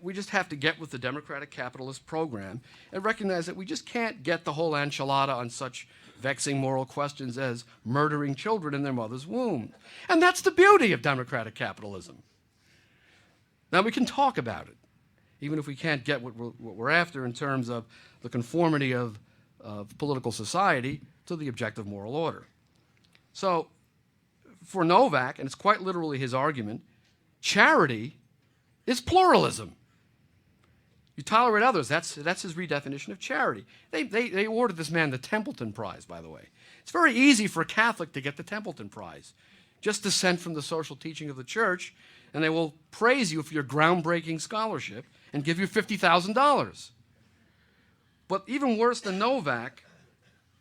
we just have to get with the democratic capitalist program and recognize that we just can't get the whole enchilada on such vexing moral questions as murdering children in their mother's womb. And that's the beauty of democratic capitalism. Now, we can talk about it, even if we can't get what we're after in terms of the conformity of political society to the objective moral order. So, for Novak, and it's quite literally his argument, charity is pluralism. You tolerate others. That's his redefinition of charity. They awarded this man the Templeton Prize, by the way. It's very easy for a Catholic to get the Templeton Prize. Just dissent from the social teaching of the church, and they will praise you for your groundbreaking scholarship and give you $50,000. But even worse than Novak,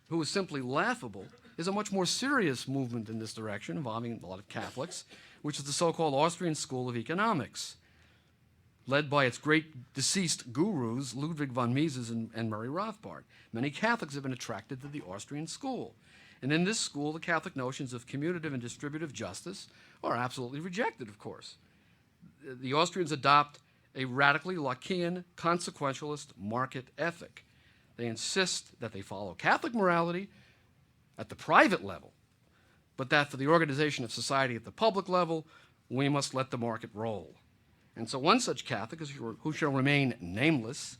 who is simply laughable, is a much more serious movement in this direction involving a lot of Catholics, which is the so-called Austrian School of Economics, led by its great deceased gurus, Ludwig von Mises and Murray Rothbard. Many Catholics have been attracted to the Austrian school. And in this school, the Catholic notions of commutative and distributive justice are absolutely rejected, of course. The Austrians adopt a radically Lockean, consequentialist market ethic. They insist that they follow Catholic morality at the private level, but that for the organization of society at the public level, we must let the market roll. And so one such Catholic, who shall remain nameless,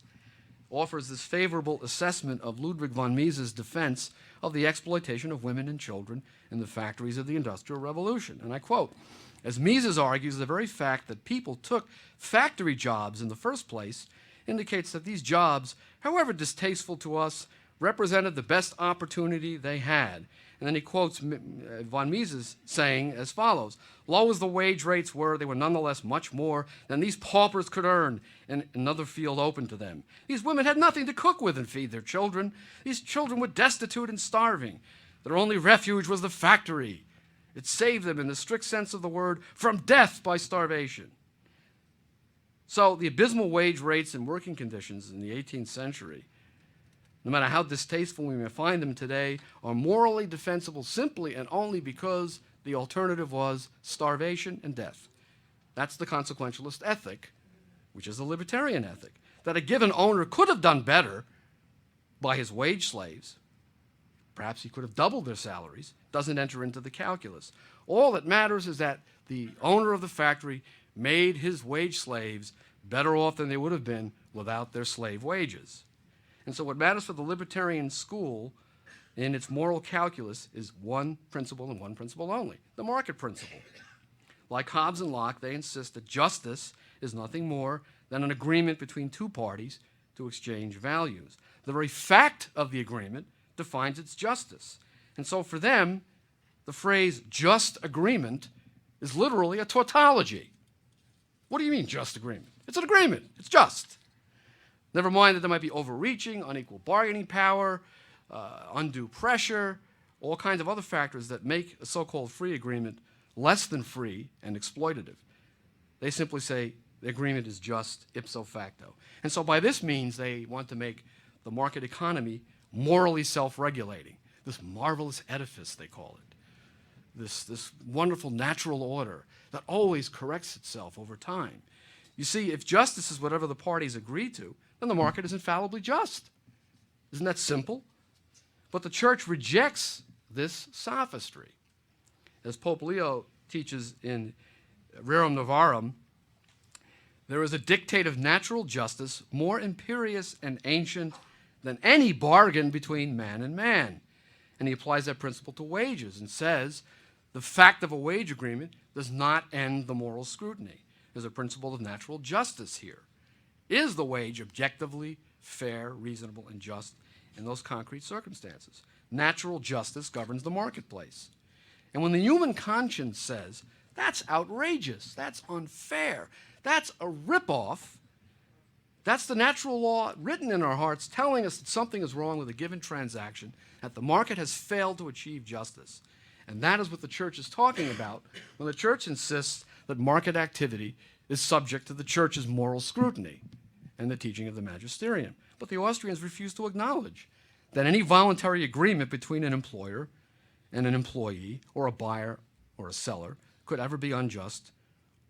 offers this favorable assessment of Ludwig von Mises' defense of the exploitation of women and children in the factories of the Industrial Revolution. And I quote, "As Mises argues, the very fact that people took factory jobs in the first place indicates that these jobs, however distasteful to us, represented the best opportunity they had." And then he quotes von Mises saying as follows, "Low as the wage rates were, they were nonetheless much more than these paupers could earn in another field open to them. These women had nothing to cook with and feed their children. These children were destitute and starving. Their only refuge was the factory. It saved them, in the strict sense of the word, from death by starvation." So the abysmal wage rates and working conditions in the 18th century, no matter how distasteful we may find them today, are morally defensible simply and only because the alternative was starvation and death. That's the consequentialist ethic, which is the libertarian ethic, that a given owner could have done better by his wage slaves. Perhaps he could have doubled their salaries, doesn't enter into the calculus. All that matters is that the owner of the factory made his wage slaves better off than they would have been without their slave wages. And so what matters for the libertarian school in its moral calculus is one principle and one principle only, the market principle. Like Hobbes and Locke, they insist that justice is nothing more than an agreement between two parties to exchange values. The very fact of the agreement defines its justice. And so for them, the phrase just agreement is literally a tautology. What do you mean just agreement? It's an agreement. It's just. Never mind that there might be overreaching, unequal bargaining power, undue pressure, all kinds of other factors that make a so-called free agreement less than free and exploitative. They simply say the agreement is just ipso facto. And so by this means, they want to make the market economy morally self-regulating, this marvelous edifice, they call it, this wonderful natural order that always corrects itself over time. You see, if justice is whatever the parties agree to, then the market is infallibly just. Isn't that simple? But the church rejects this sophistry. As Pope Leo teaches in Rerum Novarum, there is a dictate of natural justice more imperious and ancient than any bargain between man and man. And he applies that principle to wages and says the fact of a wage agreement does not end the moral scrutiny. There's a principle of natural justice here. Is the wage objectively fair, reasonable, and just in those concrete circumstances? Natural justice governs the marketplace. And when the human conscience says, that's outrageous, that's unfair, that's a ripoff, that's the natural law written in our hearts telling us that something is wrong with a given transaction, that the market has failed to achieve justice. And that is what the church is talking about when the church insists that market activity is subject to the church's moral scrutiny and the teaching of the magisterium. But the Austrians refuse to acknowledge that any voluntary agreement between an employer and an employee, or a buyer or a seller, could ever be unjust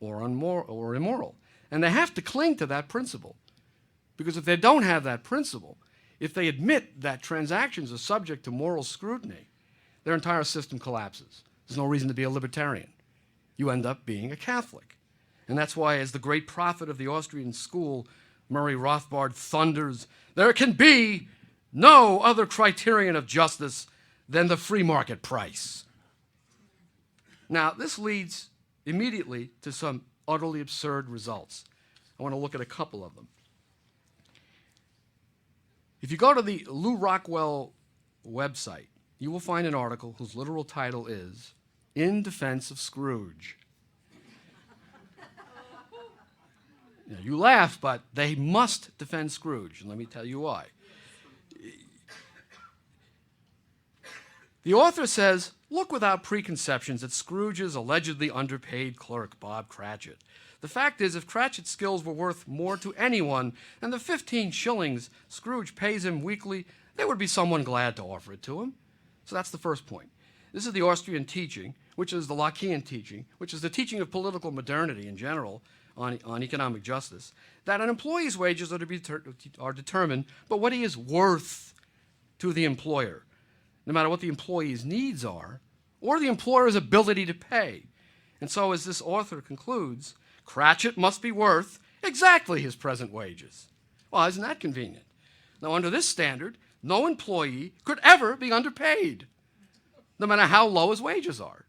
or immoral. And they have to cling to that principle. Because if they don't have that principle, if they admit that transactions are subject to moral scrutiny, their entire system collapses. There's no reason to be a libertarian. You end up being a Catholic. And that's why, as the great prophet of the Austrian school, Murray Rothbard, thunders, there can be no other criterion of justice than the free market price. Now, this leads immediately to some utterly absurd results. I want to look at a couple of them. If you go to the Lou Rockwell website, you will find an article whose literal title is In Defense of Scrooge. Now, you laugh, but they must defend Scrooge, and let me tell you why. The author says, look without preconceptions at Scrooge's allegedly underpaid clerk, Bob Cratchit. The fact is, if Cratchit's skills were worth more to anyone than the 15 shillings Scrooge pays him weekly, there would be someone glad to offer it to him. So that's the first point. This is the Austrian teaching, which is the Lockean teaching, which is the teaching of political modernity in general on economic justice, that an employee's wages are determined by what he is worth to the employer, no matter what the employee's needs are, or the employer's ability to pay. And so, as this author concludes, Cratchit must be worth exactly his present wages. Well, isn't that convenient? Now, under this standard, no employee could ever be underpaid, no matter how low his wages are.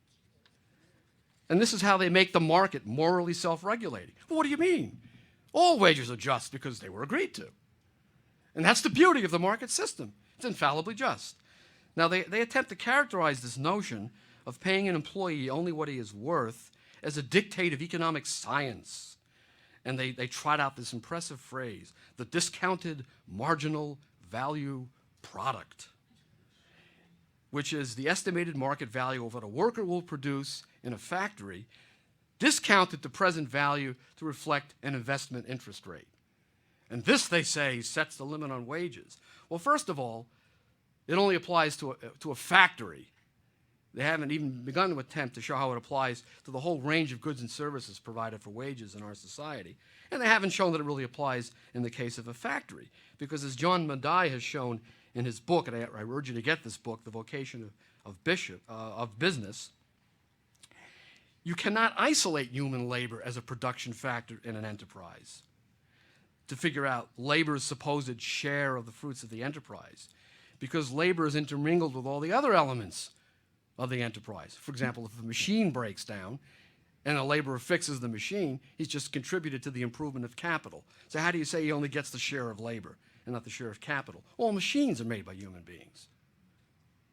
And this is how they make the market morally self-regulating. Well, what do you mean? All wages are just because they were agreed to. And that's the beauty of the market system. It's infallibly just. Now, they attempt to characterize this notion of paying an employee only what he is worth as a dictate of economic science. And they trot out this impressive phrase, the discounted marginal value product, which is the estimated market value of what a worker will produce in a factory, discounted to present value to reflect an investment interest rate. And this, they say, sets the limit on wages. Well, first of all, it only applies to a factory. They haven't even begun to attempt to show how it applies to the whole range of goods and services provided for wages in our society. And they haven't shown that it really applies in the case of a factory. Because as John Mackay has shown in his book, and I urge you to get this book, The Vocation of Business, you cannot isolate human labor as a production factor in an enterprise to figure out labor's supposed share of the fruits of the enterprise, because labor is intermingled with all the other elements of the enterprise. For example, if a machine breaks down and a laborer fixes the machine, he's just contributed to the improvement of capital. So how do you say he only gets the share of labor and not the share of capital? All machines are made by human beings.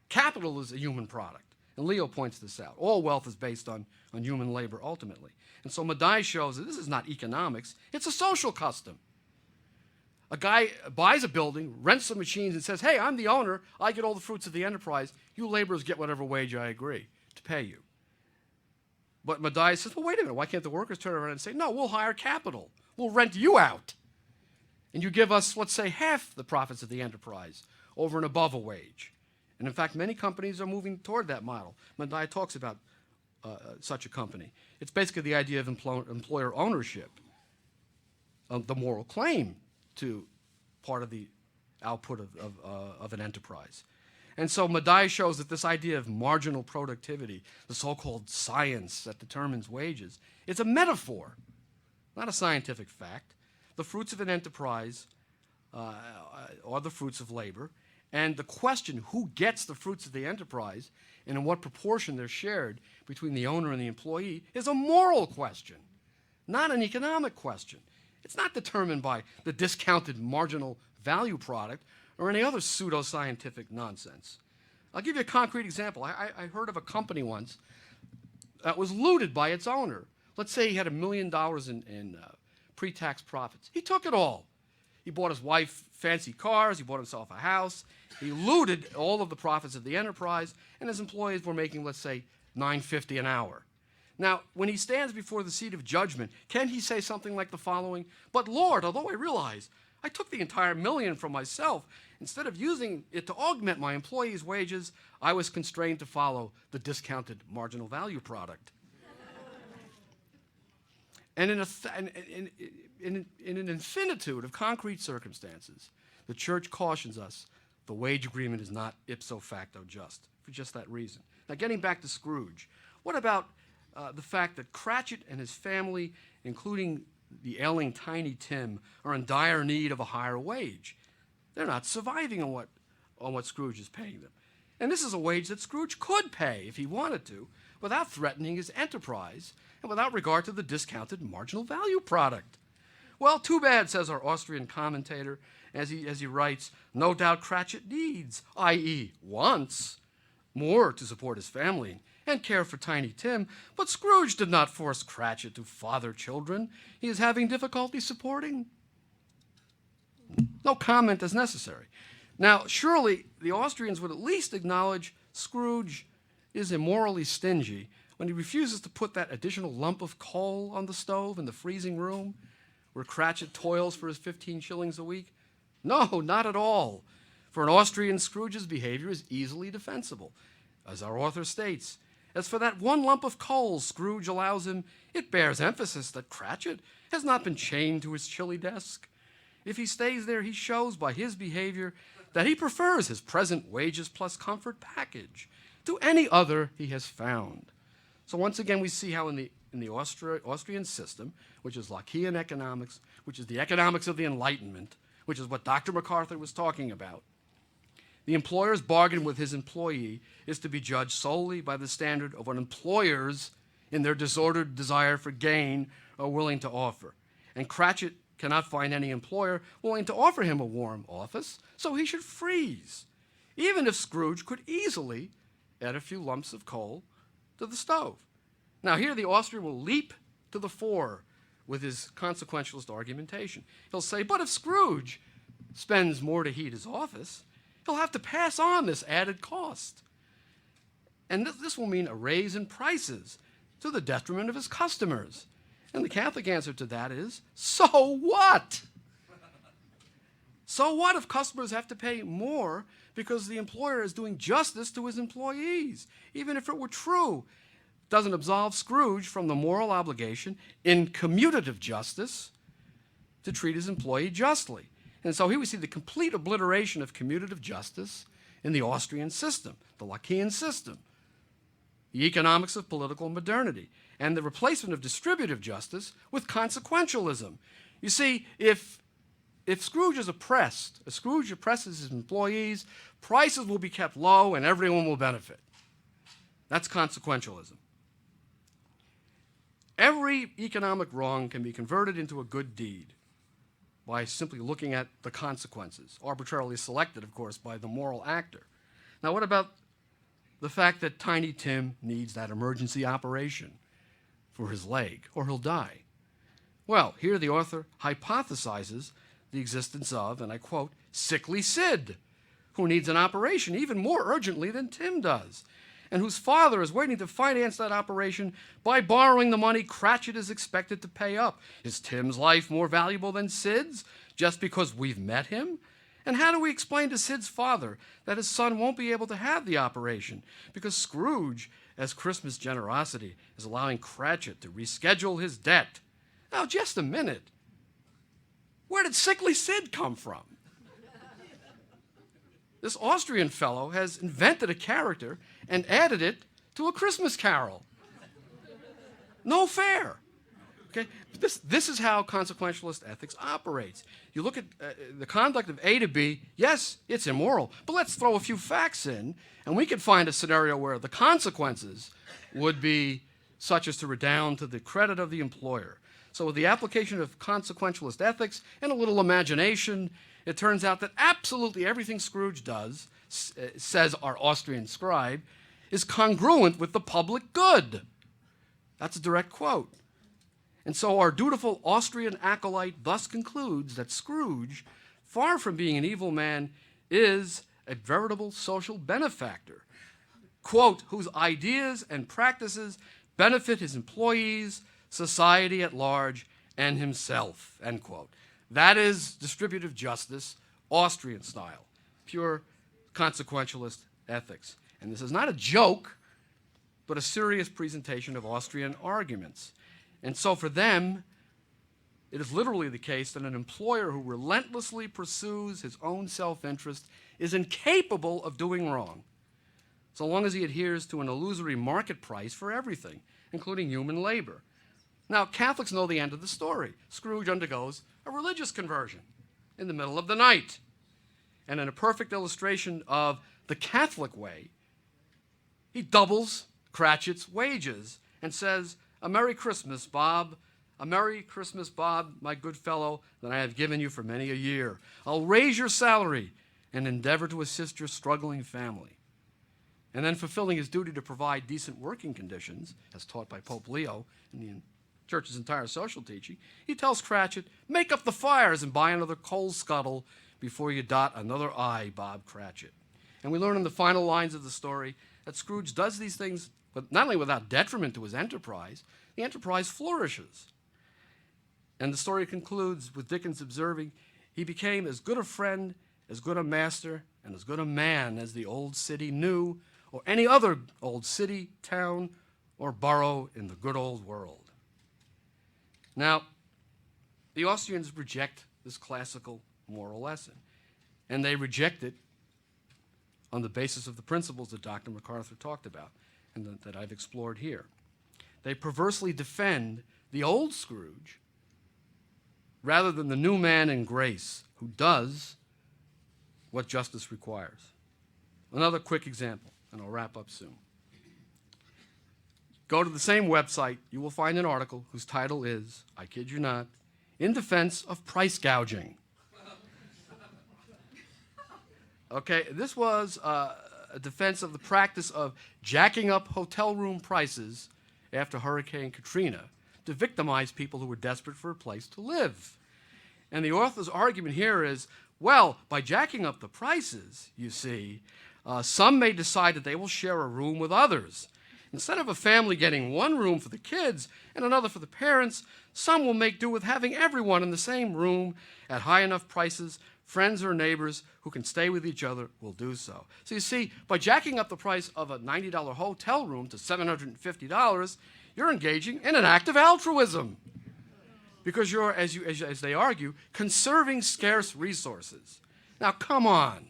Capital is a human product. And Leo points this out. All wealth is based on human labor ultimately. And so Mackay shows that this is not economics, it's a social custom. A guy buys a building, rents some machines, and says, hey, I'm the owner, I get all the fruits of the enterprise, you laborers get whatever wage I agree to pay you. But Mackay says, well, wait a minute, why can't the workers turn around and say, no, we'll hire capital, we'll rent you out, and you give us, let's say, half the profits of the enterprise over and above a wage. And in fact, many companies are moving toward that model. Mackay talks about such a company. It's basically the idea of employer ownership, of the moral claim to part of the output of an enterprise. And so Mackay shows that this idea of marginal productivity, the so-called science that determines wages, is a metaphor, not a scientific fact. The fruits of an enterprise are the fruits of labor. And the question, who gets the fruits of the enterprise and in what proportion they're shared between the owner and the employee, is a moral question, not an economic question. It's not determined by the discounted marginal value product or any other pseudoscientific nonsense. I'll give you a concrete example. I heard of a company once that was looted by its owner. Let's say he had $1 million in pre-tax profits. He took it all. He bought his wife fancy cars, he bought himself a house, he looted all of the profits of the enterprise, and his employees were making, let's say, $9.50 an hour. Now, when he stands before the seat of judgment, can he say something like the following? But Lord, although I realize I took the entire $1 million for myself, instead of using it to augment my employees' wages, I was constrained to follow the discounted marginal value product. And in an infinitude of concrete circumstances, the church cautions us the wage agreement is not ipso facto just, for just that reason. Now, getting back to Scrooge, what about the fact that Cratchit and his family, including the ailing Tiny Tim, are in dire need of a higher wage? They're not surviving on what Scrooge is paying them. And this is a wage that Scrooge could pay if he wanted to, without threatening his enterprise and without regard to the discounted marginal value product. Well, too bad, says our Austrian commentator, as he writes, no doubt Cratchit needs, i.e. wants, more to support his family and care for Tiny Tim, but Scrooge did not force Cratchit to father children he is having difficulty supporting. No comment is necessary. Now, surely the Austrians would at least acknowledge Scrooge is immorally stingy when he refuses to put that additional lump of coal on the stove in the freezing room where Cratchit toils for his 15 shillings a week. No, not at all. For an Austrian, Scrooge's behavior is easily defensible. As our author states, as for that one lump of coal Scrooge allows him, it bears emphasis that Cratchit has not been chained to his chilly desk. If he stays there, he shows by his behavior that he prefers his present wages plus comfort package to any other he has found. So once again, we see how in the Austrian system, which is Lockean economics, which is the economics of the Enlightenment, which is what Dr. MacArthur was talking about, the employer's bargain with his employee is to be judged solely by the standard of what employers, in their disordered desire for gain, are willing to offer. And Cratchit cannot find any employer willing to offer him a warm office, so he should freeze, even if Scrooge could easily add a few lumps of coal to the stove. Now here the Austrian will leap to the fore with his consequentialist argumentation. He'll say, but if Scrooge spends more to heat his office, he'll have to pass on this added cost. And this will mean a raise in prices to the detriment of his customers. And the Catholic answer to that is, so what? So what if customers have to pay more because the employer is doing justice to his employees? Even if it were true, it doesn't absolve Scrooge from the moral obligation in commutative justice to treat his employee justly. And so here we see the complete obliteration of commutative justice in the Austrian system, the Lockean system, the economics of political modernity, and the replacement of distributive justice with consequentialism. You see, if Scrooge is oppressed, if Scrooge oppresses his employees, prices will be kept low and everyone will benefit. That's consequentialism. Every economic wrong can be converted into a good deed by simply looking at the consequences, arbitrarily selected, of course, by the moral actor. Now, what about the fact that Tiny Tim needs that emergency operation for his leg, or he'll die? Well, here the author hypothesizes the existence of, and I quote, sickly Sid, who needs an operation even more urgently than Tim does, and whose father is waiting to finance that operation by borrowing the money Cratchit is expected to pay up. Is Tim's life more valuable than Sid's just because we've met him? And how do we explain to Sid's father that his son won't be able to have the operation because Scrooge, as Christmas generosity, is allowing Cratchit to reschedule his debt? Now, just a minute. Where did sickly Sid come from? This Austrian fellow has invented a character and added it to A Christmas Carol. No fair. Okay? This is how consequentialist ethics operates. You look at the conduct of A to B, yes, it's immoral, but let's throw a few facts in, and we can find a scenario where the consequences would be such as to redound to the credit of the employer. So with the application of consequentialist ethics and a little imagination, it turns out that absolutely everything Scrooge does, says our Austrian scribe, is congruent with the public good. That's a direct quote. And so our dutiful Austrian acolyte thus concludes that Scrooge, far from being an evil man, is a veritable social benefactor, quote, whose ideas and practices benefit his employees, society at large, and himself, end quote. That is distributive justice, Austrian style, pure consequentialist ethics. And this is not a joke, but a serious presentation of Austrian arguments. And so for them, it is literally the case that an employer who relentlessly pursues his own self-interest is incapable of doing wrong, so long as he adheres to an illusory market price for everything, including human labor. Now, Catholics know the end of the story. Scrooge undergoes a religious conversion in the middle of the night. And in a perfect illustration of the Catholic way, he doubles Cratchit's wages and says, "A Merry Christmas, Bob. A Merry Christmas, Bob, my good fellow, that I have given you for many a year. I'll raise your salary and endeavor to assist your struggling family." And then fulfilling his duty to provide decent working conditions, as taught by Pope Leo in the Church's entire social teaching, he tells Cratchit, "Make up the fires and buy another coal scuttle before you dot another I, Bob Cratchit." And we learn in the final lines of the story that Scrooge does these things, but not only without detriment to his enterprise, the enterprise flourishes. And the story concludes with Dickens observing, "He became as good a friend, as good a master, and as good a man as the old city knew, or any other old city, town, or borough in the good old world. Now, the Austrians reject this classical moral lesson, and they reject it on the basis of the principles that Dr. MacArthur talked about and that I've explored here. They perversely defend the old Scrooge rather than the new man in grace who does what justice requires. Another quick example, and I'll wrap up soon. Go to the same website, you will find an article whose title is, I kid you not, In Defense of Price Gouging. Okay, this was a defense of the practice of jacking up hotel room prices after Hurricane Katrina to victimize people who were desperate for a place to live. And the author's argument here is, well, by jacking up the prices, you see, some may decide that they will share a room with others. Instead of a family getting one room for the kids and another for the parents, some will make do with having everyone in the same room at high enough prices. Friends or neighbors who can stay with each other will do so. So you see, by jacking up the price of a $90 hotel room to $750, you're engaging in an act of altruism. Because you're, as they argue, conserving scarce resources. Now, come on.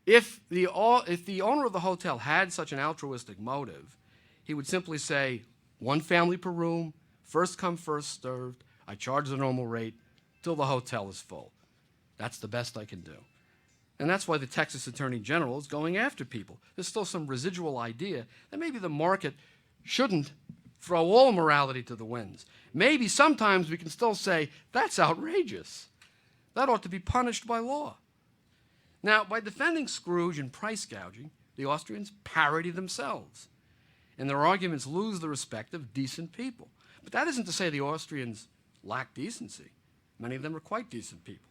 If the owner of the hotel had such an altruistic motive, he would simply say, one family per room, first come, first served, I charge the normal rate till the hotel is full. That's the best I can do. And that's why the Texas Attorney General is going after people. There's still some residual idea that maybe the market shouldn't throw all morality to the winds. Maybe sometimes we can still say, that's outrageous. That ought to be punished by law. Now, by defending Scrooge and price gouging, the Austrians parody themselves, and their arguments lose the respect of decent people. But that isn't to say the Austrians lack decency. Many of them are quite decent people.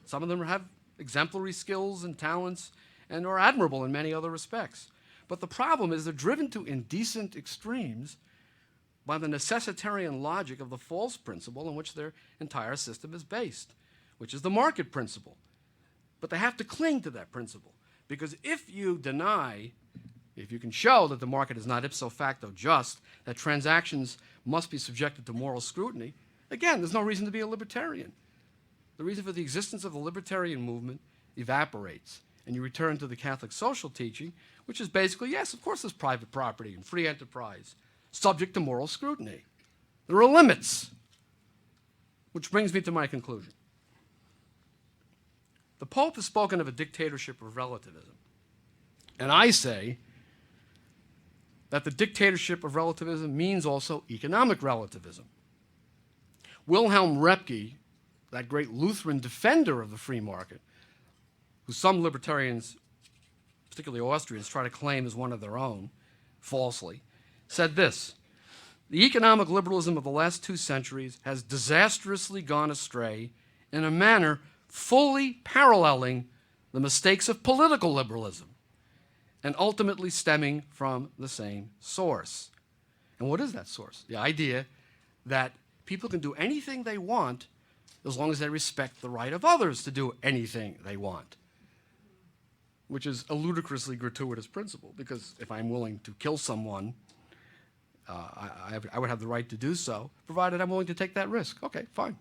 Some of them have exemplary skills and talents and are admirable in many other respects. But the problem is they're driven to indecent extremes by the necessitarian logic of the false principle on which their entire system is based, which is the market principle. But they have to cling to that principle, because if you can show that the market is not ipso facto just, that transactions must be subjected to moral scrutiny, again, there's no reason to be a libertarian. The reason for the existence of the libertarian movement evaporates, and you return to the Catholic social teaching, which is basically, yes, of course there's private property and free enterprise, subject to moral scrutiny. There are limits, which brings me to my conclusion. The Pope has spoken of a dictatorship of relativism, and I say that the dictatorship of relativism means also economic relativism. Wilhelm Röpke, that great Lutheran defender of the free market, who some libertarians, particularly Austrians, try to claim as one of their own, falsely, said this: the economic liberalism of the last 2 centuries has disastrously gone astray in a manner fully paralleling the mistakes of political liberalism and ultimately stemming from the same source. And what is that source? The idea that people can do anything they want as long as they respect the right of others to do anything they want, which is a ludicrously gratuitous principle, because if I'm willing to kill someone, I would have the right to do so, provided I'm willing to take that risk. Okay, fine.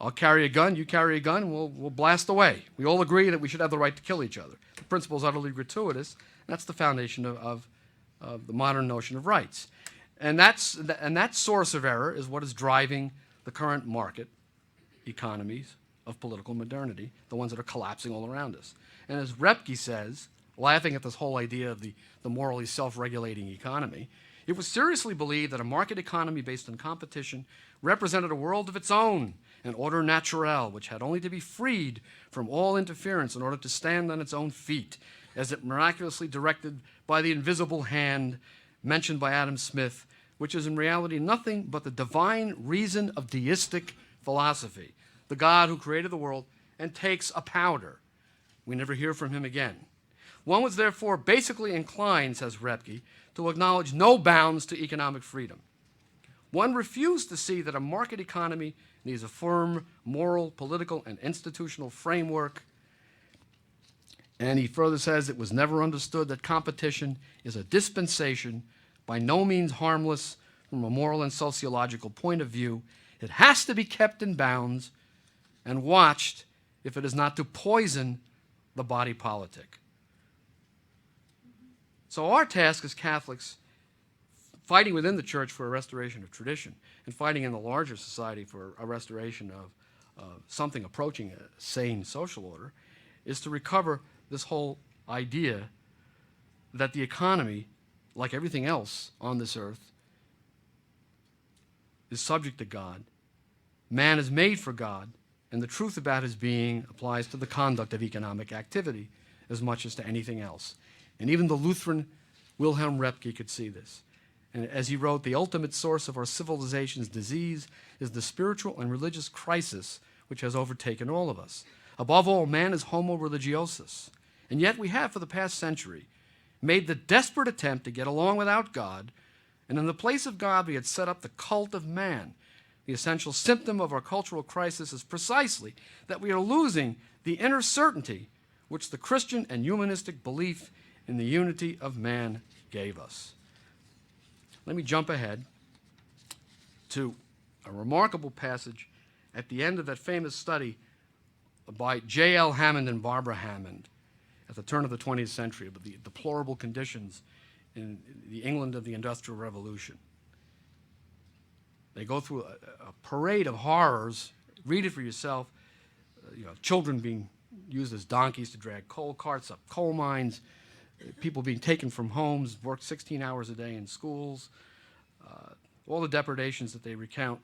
I'll carry a gun, you carry a gun, and we'll blast away. We all agree that we should have the right to kill each other. The principle is utterly gratuitous, and that's the foundation of the modern notion of rights. And that source of error is what is driving the current market economies of political modernity, the ones that are collapsing all around us. And as Röpke says, laughing at this whole idea of the morally self-regulating economy, it was seriously believed that a market economy based on competition represented a world of its own, an order naturel, which had only to be freed from all interference in order to stand on its own feet, as it miraculously directed by the invisible hand mentioned by Adam Smith, which is in reality nothing but the divine reason of deistic philosophy, the God who created the world and takes a powder. We never hear from him again. One was therefore basically inclined, says Röpke, to acknowledge no bounds to economic freedom. One refused to see that a market economy needs a firm moral, political, and institutional framework. And he further says it was never understood that competition is a dispensation, by no means harmless from a moral and sociological point of view. It has to be kept in bounds and watched if it is not to poison the body politic. So our task as Catholics, fighting within the church for a restoration of tradition and fighting in the larger society for a restoration of something approaching a sane social order, is to recover this whole idea that the economy, like everything else on this earth, is subject to God. Man is made for God, and the truth about his being applies to the conduct of economic activity as much as to anything else. And even the Lutheran Wilhelm Röpke could see this. And as he wrote, the ultimate source of our civilization's disease is the spiritual and religious crisis which has overtaken all of us. Above all, man is homo religiosus. And yet we have, for the past century, made the desperate attempt to get along without God, and in the place of God we had set up the cult of man. The essential symptom of our cultural crisis is precisely that we are losing the inner certainty which the Christian and humanistic belief in the unity of man gave us. Let me jump ahead to a remarkable passage at the end of that famous study by J.L. Hammond and Barbara Hammond at the turn of the 20th century about the deplorable conditions in the England of the Industrial Revolution. They go through a parade of horrors. Read it for yourself. Children being used as donkeys to drag coal carts up coal mines, people being taken from homes, worked 16 hours a day in schools, all the depredations that they recount,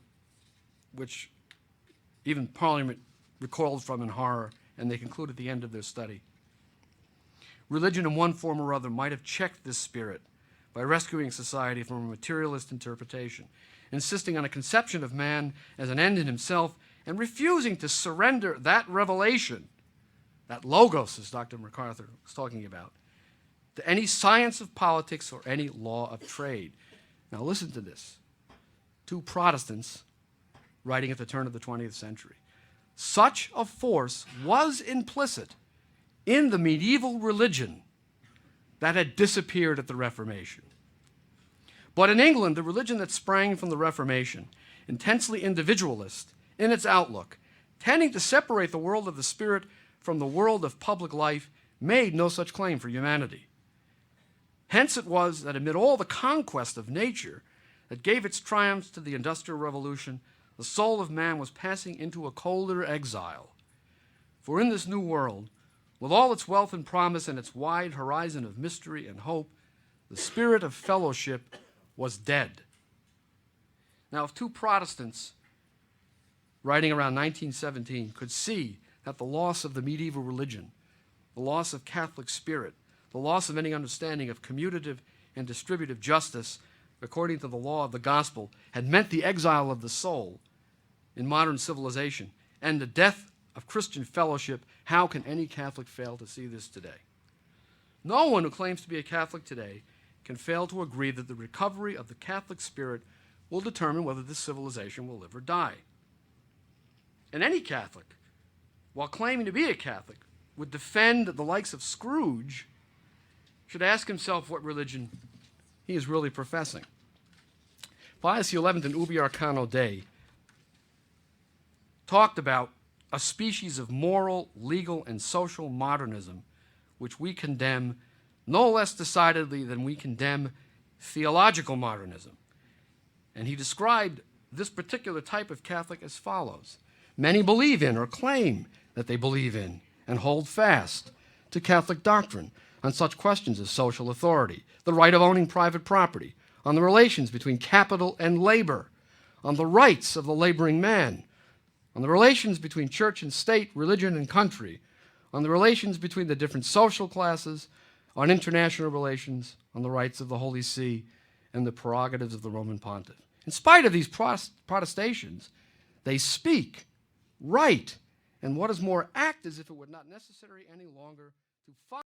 which even Parliament recoiled from in horror, and they conclude at the end of their study. Religion in one form or other might have checked this spirit by rescuing society from a materialist interpretation, insisting on a conception of man as an end in himself, and refusing to surrender that revelation, that logos, as Dr. MacArthur was talking about, to any science of politics or any law of trade. Now listen to this. Two Protestants writing at the turn of the 20th century. Such a force was implicit in the medieval religion that had disappeared at the Reformation. But in England, the religion that sprang from the Reformation, intensely individualist in its outlook, tending to separate the world of the spirit from the world of public life, made no such claim for humanity. Hence it was that amid all the conquest of nature that gave its triumphs to the Industrial Revolution, the soul of man was passing into a colder exile. For in this new world, with all its wealth and promise and its wide horizon of mystery and hope, the spirit of fellowship was dead. Now, if two Protestants writing around 1917 could see that the loss of the medieval religion, the loss of Catholic spirit, the loss of any understanding of commutative and distributive justice according to the law of the gospel had meant the exile of the soul in modern civilization and the death of Christian fellowship, how can any Catholic fail to see this today? No one who claims to be a Catholic today can fail to agree that the recovery of the Catholic spirit will determine whether this civilization will live or die. And any Catholic, while claiming to be a Catholic, would defend the likes of Scrooge, should ask himself what religion he is really professing. Pius XI in Ubi Arcano Dei talked about a species of moral, legal, and social modernism which we condemn no less decidedly than we condemn theological modernism. And he described this particular type of Catholic as follows. Many believe in or claim that they believe in and hold fast to Catholic doctrine on such questions as social authority, the right of owning private property, on the relations between capital and labor, on the rights of the laboring man, on the relations between church and state, religion and country, on the relations between the different social classes, on international relations, on the rights of the Holy See, and the prerogatives of the Roman Pontiff. In spite of these protestations, they speak, write, and what is more, act as if it were not necessary any longer to follow